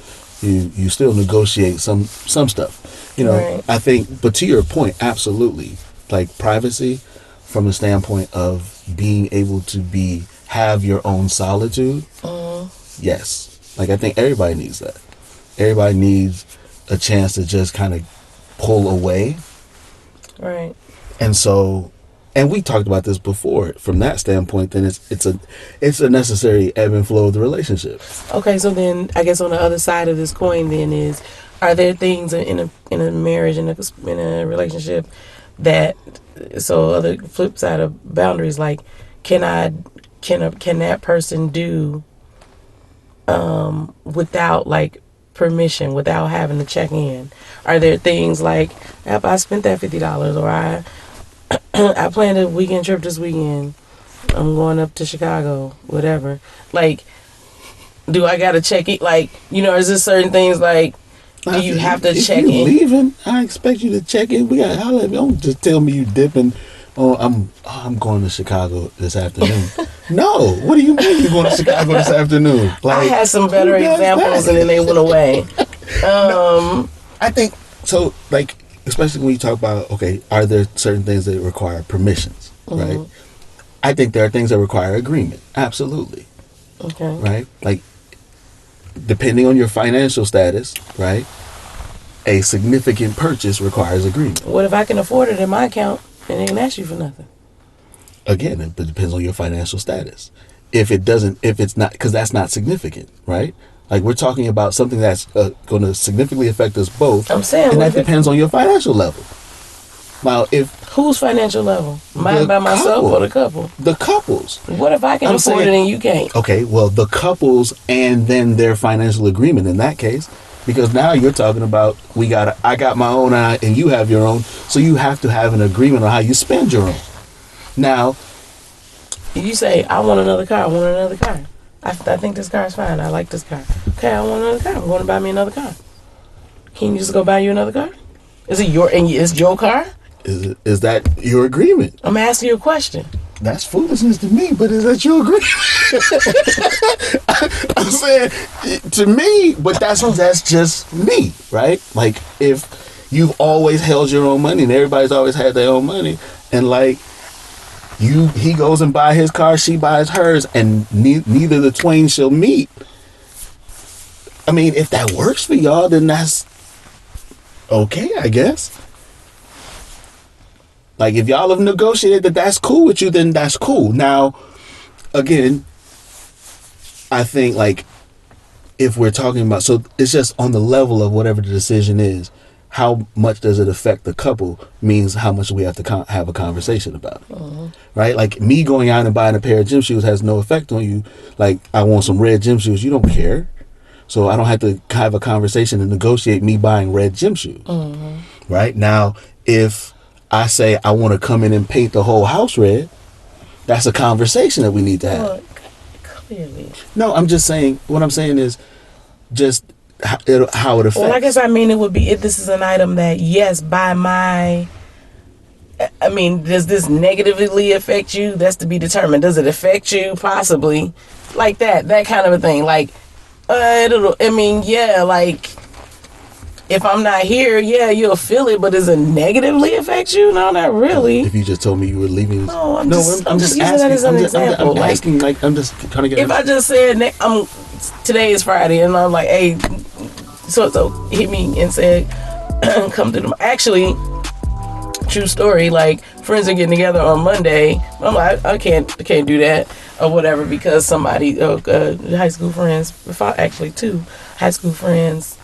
you still negotiate some stuff, Right. I think, but to your point, absolutely, like privacy from the standpoint of being able to have your own solitude. Yes, like I think everybody needs that. Everybody needs a chance to just kind of pull away. Right. And so, and we talked about this before. From that standpoint, then it's a necessary ebb and flow of the relationship. Okay, so then I guess on the other side of this coin, then are there things in a marriage, in a relationship that, so other flip side of boundaries, like can that person do without like permission, without having to check in? Are there things like, if I spent that $50, or I planned a weekend trip this weekend, I'm going up to Chicago, whatever, like, do I gotta check it? Like, is there certain things like, do you have to check in? If you're leaving, I expect you to check in. We got, don't just tell me you dipping. I'm going to Chicago this afternoon. No, what do you mean you're going to Chicago this afternoon? Like, I had some better examples and then they went away. No, I think so. Like, especially when you talk about, okay, are there certain things that require permissions, right? I think there are things that require agreement. Absolutely. Okay. Right? Like, depending on your financial status, right? A significant purchase requires agreement. What if I can afford it in my account and they didn't ask you for nothing? Again, it depends on your financial status. If it's not, because that's not significant, right? Like, we're talking about something that's going to significantly affect us both. I'm saying, and that depends on your financial level. Now, whose financial level? Mine by myself or the couple? The couples. What if I can afford it and you can't? Okay, well, the couples and then their financial agreement in that case, because now you're talking about I got my own and you have your own, so you have to have an agreement on how you spend your own. Now, you say, I want another car. I think this car is fine. I like this car. Okay, I want another car. I'm going to buy me another car. Can you just go buy you another car? Is it your car? Is that your agreement? I'm asking you a question. That's foolishness to me, but is that your agreement? I'm saying, to me, but that's just me, right? Like, if you've always held your own money and everybody's always had their own money, and like, he goes and buy his car, she buys hers, and neither the twain shall meet. I mean, if that works for y'all, then that's okay, I guess. Like, if y'all have negotiated that's cool with you, then that's cool. Now, again, I think, like, if we're talking about, so it's just on the level of whatever the decision is, how much does it affect the couple means how much we have to have a conversation about it. Right? Like, me going out and buying a pair of gym shoes has no effect on you. Like, I want some red gym shoes. You don't care. So I don't have to have a conversation and negotiate me buying red gym shoes. Right? Now, if I say I want to come in and paint the whole house red, that's a conversation that we need to have. Clearly. No, I'm just saying, what I'm saying is just how it affects. Well, I guess I mean it would be, if this is an item that, yes, does this negatively affect you? That's to be determined. Does it affect you? Possibly. Like that kind of a thing. Like, like, if I'm not here, yeah, you'll feel it, but does it negatively affect you? No, not really. If you just told me you were leaving, No, I'm no, just I'm using asking. that as an I'm example. I'm asking. Like, I'm just trying to get. If I just said today is Friday, and I'm like, hey, so hit me and said, come to the. Actually, true story. Like, friends are getting together on Monday. I'm like, I can't do that or whatever because somebody, high school friends, actually 2 high school friends,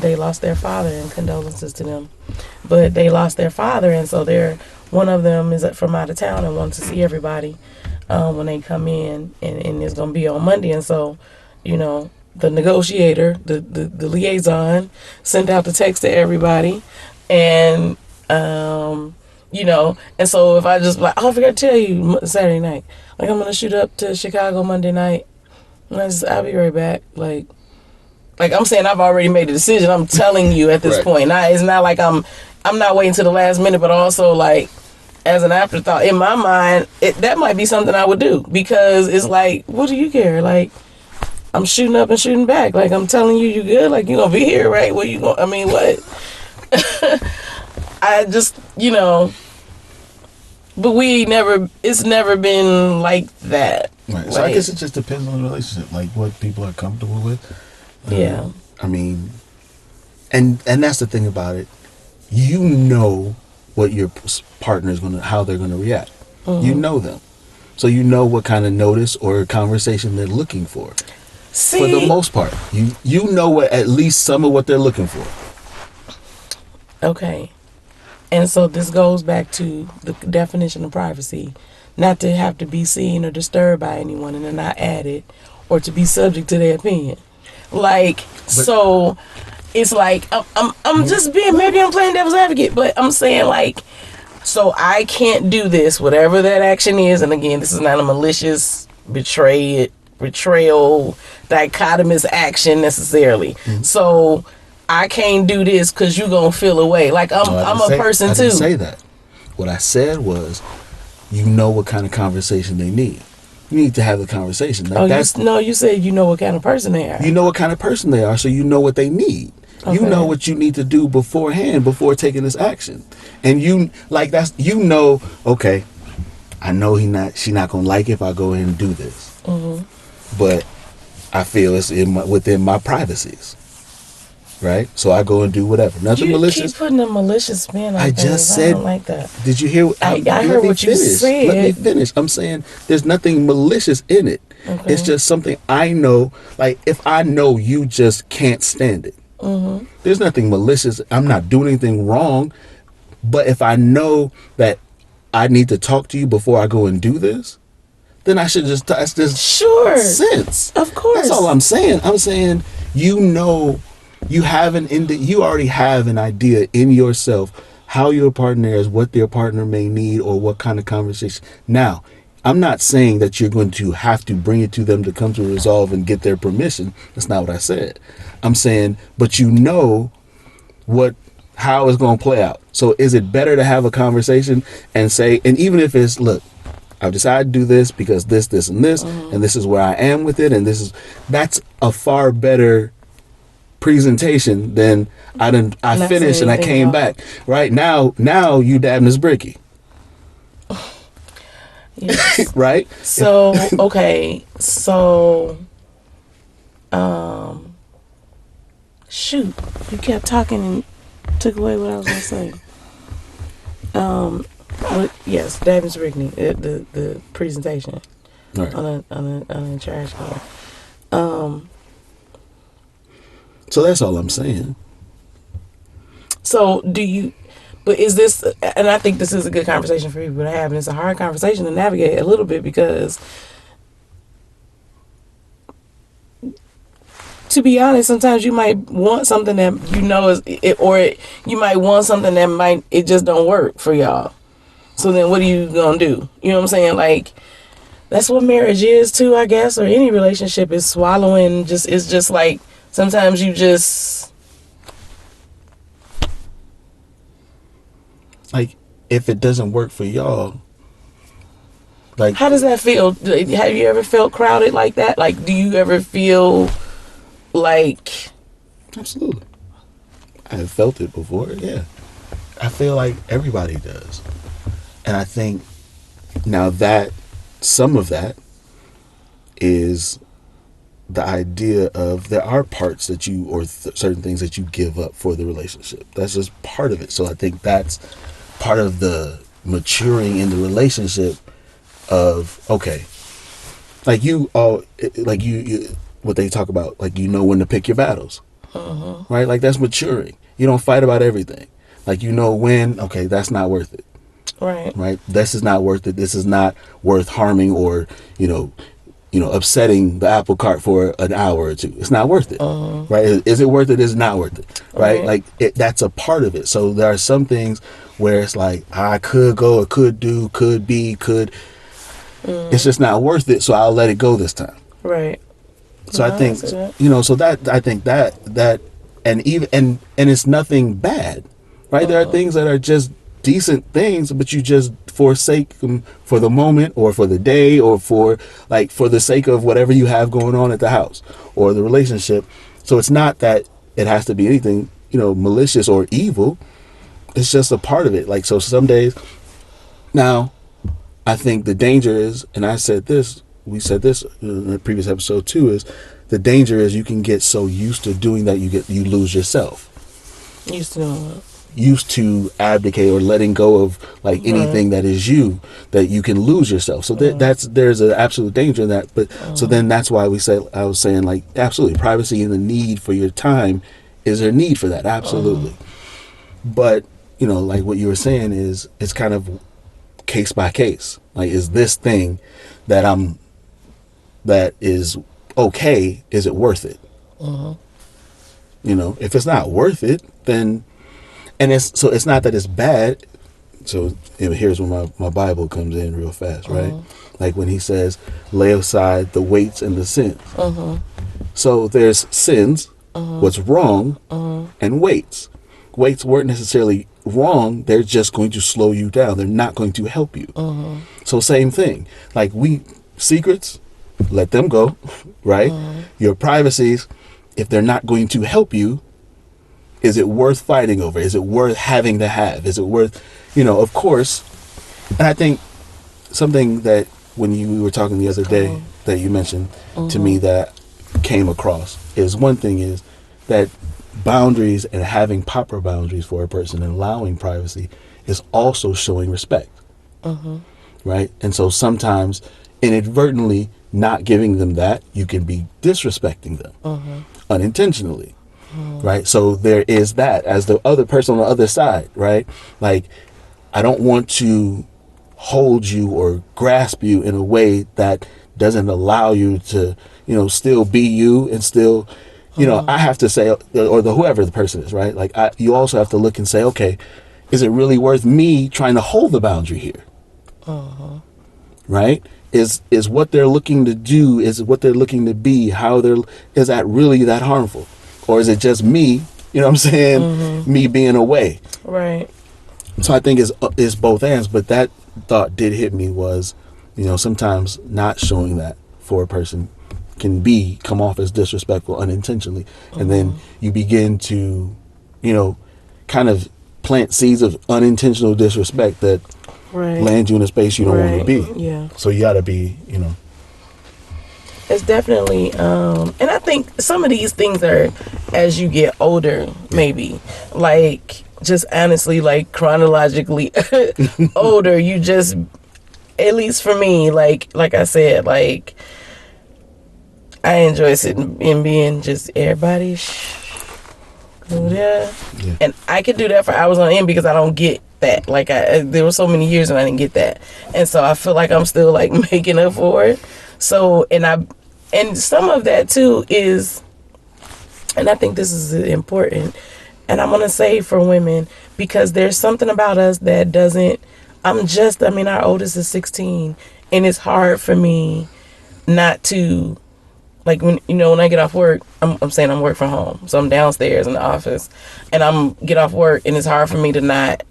they lost their father, and condolences to them. But they lost their father, and so one of them is from out of town and wants to see everybody when they come in, and it's gonna be on Monday. And so, the negotiator, the liaison, sent out the text to everybody, and and so if I just like, oh, I forgot to tell you Saturday night, like I'm gonna shoot up to Chicago Monday night, and I'll be right back, like I'm saying, I've already made a decision. I'm telling you at this Right. point. It's not like I'm not waiting to the last minute, but also like as an afterthought in my mind, that might be something I would do because it's like, what do you care? Like I'm shooting up and shooting back. Like I'm telling you, you good? Like you gonna be here, right? What you going? I mean, what? I just but it's never been like that. Right. So I guess it just depends on the relationship, like what people are comfortable with. Yeah. I mean, and that's the thing about it. You know what your partner is how they're gonna react. Mm-hmm. You know them, so you know what kind of notice or conversation they're looking for. See, for the most part, you know at least some of what they're looking for. Okay. And so this goes back to the definition of privacy. Not to have to be seen or disturbed by anyone and then not added or to be subject to their opinion. So it's like I'm just being, maybe I'm playing devil's advocate, but I'm saying like, so I can't do this, whatever that action is. And again, this is not a malicious betrayal, dichotomous action necessarily. Mm-hmm. So I can't do this because you're going to feel away. Like I'm a person too. I didn't say that. What I said was, you know what kind of conversation they need. You need to have the conversation. Like you said you know what kind of person they are. You know what kind of person they are, so you know what they need. Okay. You know what you need to do beforehand, before taking this action. And okay, I know she not going to like it if I go ahead and do this. Mm-hmm. But I feel it's within my privacies. Right, so I go and do whatever. Nothing malicious. You keep putting a malicious spin on I things. just said. I don't like that. Did you hear? I heard what you said. Let me finish. I'm saying there's nothing malicious in it. Okay. It's just something I know. Like if I know you just can't stand it, mm-hmm. There's nothing malicious. I'm not doing anything wrong. But if I know that I need to talk to you before I go and do this, then I should just. That's just sure sense. Of course. That's all I'm saying. I'm saying you already have an idea in yourself how your partner is, what their partner may need, or what kind of conversation. Now, I'm not saying that you're going to have to bring it to them to come to a resolve and get their permission. That's not what I said. I'm saying, but you know how it's going to play out. So is it better to have a conversation and say, and even if it's, look, I've decided to do this because this, and this, mm-hmm. and this is where I am with it, and that's a far better presentation than I finished and I came back. Right now you dabbing this bricky. Yes. Right? So okay. So shoot. You kept talking and took away what I was gonna say. Yes, dabbing this bricky. The presentation. Right. on a trash can. So that's all I'm saying. So but is this, and I think this is a good conversation for people to have, and it's a hard conversation to navigate a little bit because, to be honest, sometimes you might want something that you might want something that it just don't work for y'all. So then what are you going to do? You know what I'm saying? Like, that's what marriage is too, I guess, or any relationship is swallowing, it's just like, sometimes you just... Like, if it doesn't work for y'all, like... How does that feel? Have you ever felt crowded like that? Like, do you ever feel like... Absolutely. I have felt it before. Yeah. I feel like everybody does. And I think now that some of that is the idea of there are parts that you or certain things that you give up for the relationship. That's just part of it. So I think that's part of the maturing in the relationship of, okay, like you all, like you what they talk about, like, you know when to pick your battles, right? Like, that's maturing. You don't fight about everything. Like, you know when, okay, that's not worth it. Right. Right? This is not worth it. This is not worth harming or, upsetting the apple cart for an hour or two. It's not worth it. Right? Is it worth it? Is it not worth it? Right? Right. Like, that's a part of it. So there are some things where it's like, I could go, or could do, could be, could. It's just not worth it. So I'll let it go this time. Right. So I No, think, see that. so that, I think that, and even, and it's nothing bad, right? There are things that are just decent things, but you just forsake them for the moment or for the day or for the sake of whatever you have going on at the house or the relationship. So it's not that it has to be anything, malicious or evil. It's just a part of it. Like, so some days now, I think the danger is, and we said this in the previous episode too, is the danger is you can get so used to doing that you lose yourself. Used to doing what? Used to abdicate or letting go of like anything that is you, that you can lose yourself. So there's an absolute danger in that. But so then that's why I was saying, like, absolutely, privacy and the need for your time, is there a need for that? Absolutely. But like what you were saying is, it's kind of case by case. Like, is this thing that is okay, is it worth it? If it's not worth it, then, and it's not that it's bad. So here's when my Bible comes in real fast, right? Like when he says, lay aside the weights and the sins. So there's sins, what's wrong, and weights. Weights weren't necessarily wrong, they're just going to slow you down. They're not going to help you. So same thing. Like, secrets, let them go, right? Your privacies, if they're not going to help you, is it worth fighting over? Is it worth having to have? Is it worth, of course. And I think something that when we were talking the other day that you mentioned to me that came across is, one thing is that boundaries and having proper boundaries for a person and allowing privacy is also showing respect. Right? And so sometimes inadvertently not giving them that, you can be disrespecting them unintentionally. Right? So there is that as the other person on the other side, right? Like, I don't want to hold you or grasp you in a way that doesn't allow you to, still be you and still, I have to say, or whoever the person is, right? Like, you also have to look and say, okay, is it really worth me trying to hold the boundary here? Right? Is what they're looking to do, is what they're looking to be, is that really that harmful? Or is it just me, what I'm saying, me being away? Right. So I think it's both ends, but that thought did hit me was, sometimes not showing that for a person can come off as disrespectful unintentionally. And then you begin to, kind of plant seeds of unintentional disrespect that land you in a space you don't want to be. Yeah. So you got to be, It's definitely, and I think some of these things are as you get older, maybe. Like, just honestly, like, chronologically older, you just, at least for me, like I said, like, I enjoy sitting and being just everybody go there. Yeah. And I could do that for hours on end because I don't get that. Like, there were so many years and I didn't get that. And so I feel like I'm still, like, making up for it. So, and some of that too is, and I think this is important, and I'm going to say for women, because there's something about us that doesn't, our oldest is 16, and it's hard for me not to, like, when I get off work, I'm saying I'm work from home, so I'm downstairs in the office, and get off work, and it's hard for me to not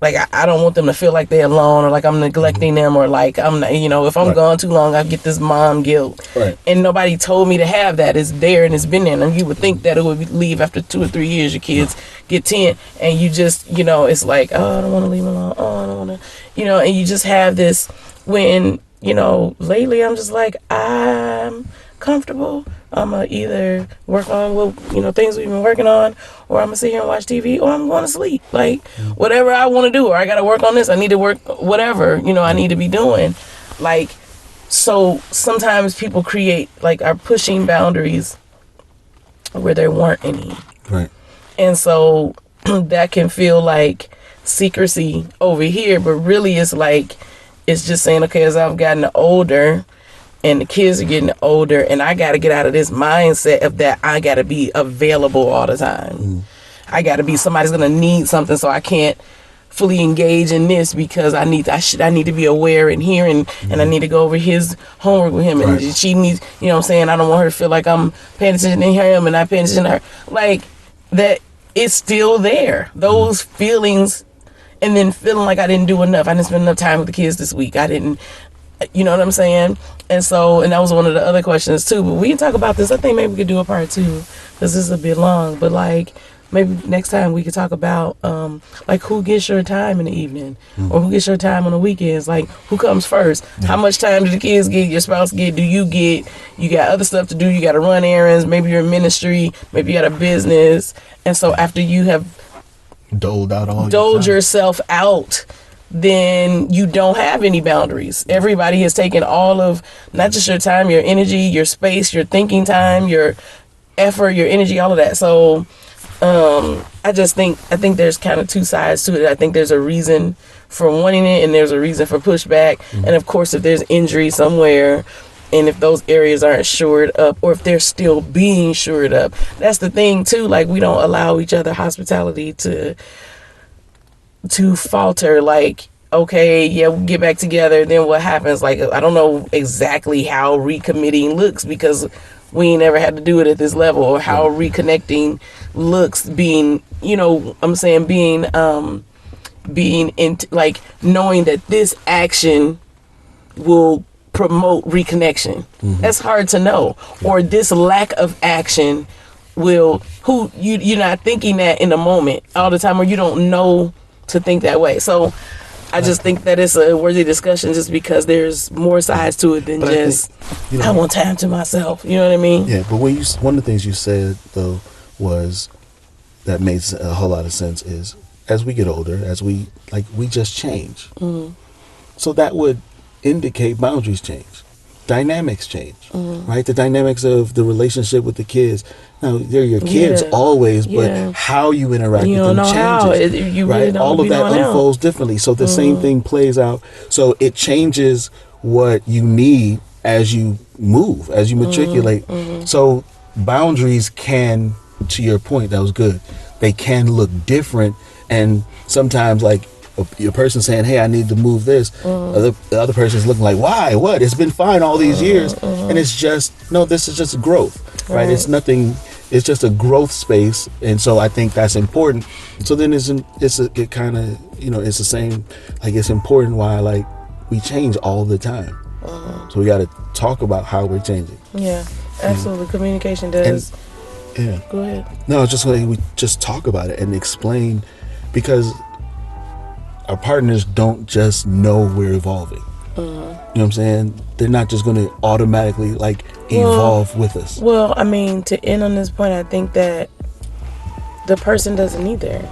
Like I don't want them to feel like they're alone, or like I'm neglecting them, or like I'm not, if I'm gone too long, I get this mom guilt. Right. And nobody told me to have that. It's there and it's been there. And you would think that it would leave after 2 or 3 years. Your kids get 10, and you just, it's like, oh, I don't want to leave them alone. Oh, I don't want to, and you just have this when, lately I'm just like, I'm comfortable. I'm going to either work on what, things we've been working on, or I'm going to sit here and watch TV, or I'm going to sleep. Like, whatever I want to do, or I got to work on this. I need to work, whatever, I need to be doing. Like, so sometimes people are pushing boundaries where there weren't any. Right. And so that can feel like secrecy over here, but really it's just saying, okay, as I've gotten older, and the kids are getting older, and I got to get out of this mindset of that I got to be available all the time. I got to be, somebody's going to need something, so I can't fully engage in this because I need to be aware and here, and I need to go over his homework with him, and she needs, I don't want her to feel like I'm paying attention to him and not paying attention to her. Like, that it's still there. Those feelings, and then feeling like I didn't do enough. I didn't spend enough time with the kids this week. I didn't, you know what I'm saying? And so, and that was one of the other questions too, but we can talk about this. I think maybe we could do a part 2 because this is a bit long, but like maybe next time we could talk about like who gets your time in the evening, or who gets your time on the weekends. Like, who comes first? How much time do the kids get, your spouse get, do you get? You got other stuff to do, you got to run errands, maybe you're in ministry, maybe you got a business. And so after you have doled yourself out, then you don't have any boundaries. Everybody has taken all of, not just your time, your energy, your space, your thinking time, your effort, your energy, all of that. So I think there's kind of 2 sides to it. I think there's a reason for wanting it, and there's a reason for pushback. And of course, if there's injury somewhere, and if those areas aren't shored up, or if they're still being shored up, that's the thing too. Like, we don't allow each other hospitality to falter. Like, okay, yeah, we get back together, then what happens? Like, I don't know exactly how recommitting looks, because we ain't never had to do it at this level, or how reconnecting looks, being, being in, like, knowing that this action will promote reconnection. That's hard to know. Or this lack of action will, you're not thinking that in the moment all the time, or you don't know to think that way. So I just think that it's a worthy discussion, just because there's more sides to it than just I want time to myself. You know what I mean? Yeah, but one of the things you said though was that makes a whole lot of sense is, as we get older, we just change. So that would indicate boundaries change, dynamics change, right? The dynamics of the relationship with the kids. Now, they're your kids always, but how you interact with them changes, you right? Really don't, all of that unfolds differently. So the same thing plays out. So it changes what you need as you move, as you matriculate. So boundaries can, to your point, that was good, they can look different. And sometimes, like, a person saying, hey, I need to move this, the other person's looking like, why, what, it's been fine all these years. And it's just, no, this is just growth, right? It's nothing, it's just a growth space. And so I think that's important. So then it kind of, it's the same, like, it's important why, like, we change all the time. So we got to talk about how we're changing. Yeah, absolutely. Communication does. Yeah. Go ahead. No, just like we just talk about it and explain, because our partners don't just know we're evolving. You know what I'm saying? They're not just going to automatically evolve with us. Well, I mean, to end on this point, I think that the person doesn't either.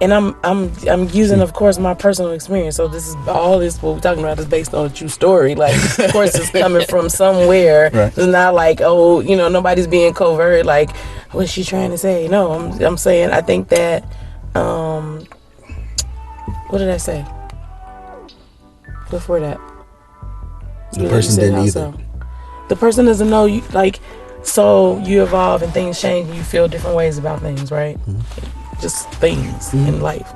And I'm using, of course, my personal experience. So this is all this what we're talking about is based on a true story. Like, of course, it's coming from somewhere. Right. It's not like, nobody's being covert. Like, what's she trying to say? No, I'm saying I think that. What did I say before that? The person didn't either. The person doesn't know you. Like, so you evolve and things change and you feel different ways about things, right? Just things in life.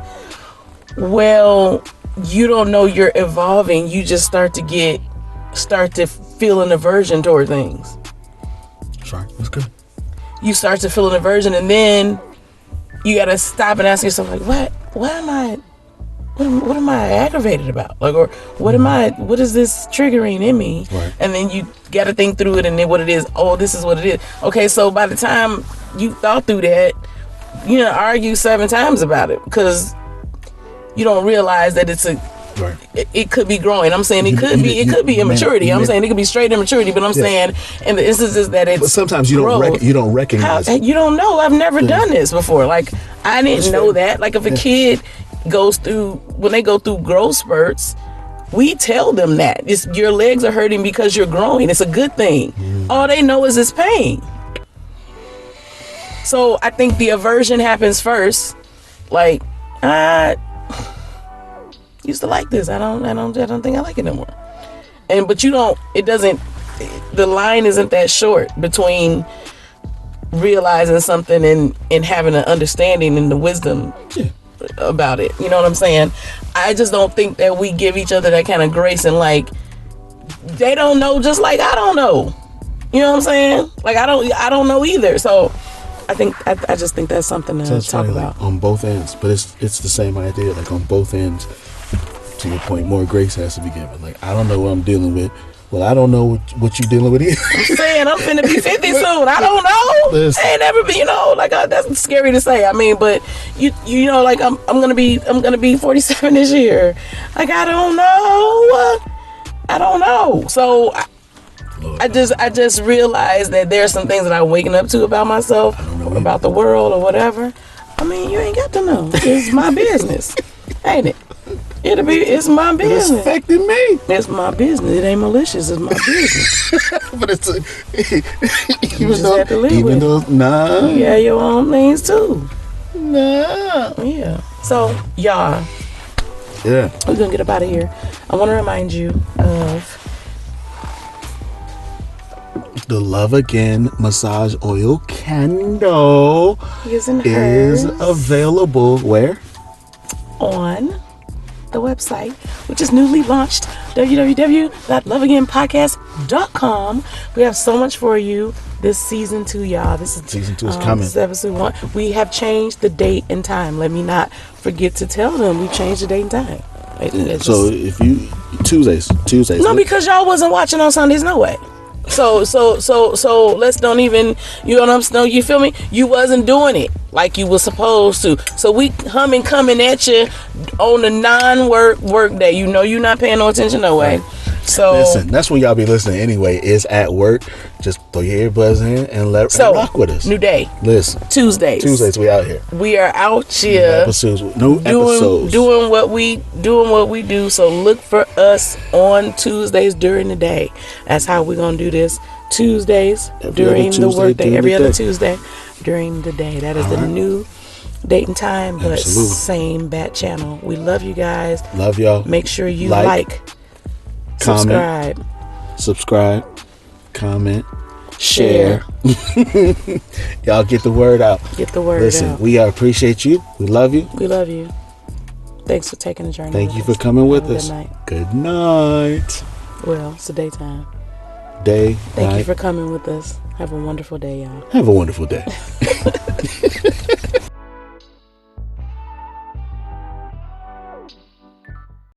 Well, you don't know you're evolving. You just start to feel an aversion toward things. Sorry, that's good. You start to feel an aversion, and then you gotta stop and ask yourself, like, why am I? What am I aggravated about? Like, or what am I? What is this triggering in me? Right. And then you got to think through it, and then what it is. Oh, this is what it is. Okay, so by the time you thought through that, you know, argue 7 times about it because you don't realize that it's a. Right. It could be growing. I'm saying it could be immaturity. I'm saying it could be straight immaturity, but I'm saying in the instances that it's. But sometimes you don't recognize. You don't know. I've never done this before. Like I didn't know that. Like if a kid when they go through growth spurts, we tell them that your legs are hurting because you're growing. It's a good thing. All they know is it's pain. So I think the aversion happens first. Like I used to like this. I don't think I like it no more. But you don't. It doesn't. The line isn't that short between realizing something and having an understanding and the wisdom. Yeah. About it, you know what I'm saying? I just don't think that we give each other that kind of grace, and like they don't know just like I don't know, you know what I'm saying? Like I don't know either. So I just think that's something to talk about, like, on both ends. But it's the same idea, like on both ends. To your point, more grace has to be given. Like I don't know what I'm dealing with. Well, I don't know what you're dealing with either. I'm saying I'm finna be 50 soon. I don't know. Listen. I ain't never been, you know, like that's scary to say. I mean, but you know, like I'm gonna be 47 this year. Like I don't know. So I just realized that there's some things that I'm waking up to about myself, or about the world, or whatever. I mean, you ain't got to know. It's my business, ain't it? It's my business. It's affecting me. It's my business. It ain't malicious. It's my business. But it's even though nah. You have your own things too. Nah. Yeah. So y'all. Yeah. We're gonna get up out of here. I want to remind you of the Love Again massage oil candle is available where? On the website, which is newly launched, www.loveagainpodcast.com. We have so much for you this season 2, y'all. Season 2 is coming. This is episode 1. We have changed the date and time. Let me not forget to tell them we changed the date and time. So if you Tuesdays. No, because y'all wasn't watching on Sundays, no way. So let's don't even, you know what I'm saying? You feel me? You wasn't doing it like you were supposed to. So we coming at you on the non-work day. You know you're not paying no attention no way. Right. So listen, that's when y'all be listening anyway. Is at work. Just throw your earbuds in and rock with us. New day. Listen. Tuesdays we out here. We are out here. New episodes. Doing what we do. So look for us on Tuesdays during the day. That's how we're gonna do this. Tuesdays during the workday. Every other Tuesday during the day. That is the new date and time, but absolutely. Same bat channel. We love you guys. Love y'all. Make sure you like, comment, subscribe, comment, share. Y'all get the word out. Listen, we appreciate you. We love you. Thanks for taking the journey. Thank you for coming with us. Good night. Good night. Well, it's the daytime. Thank you for coming with us. Have a wonderful day, y'all. Have a wonderful day.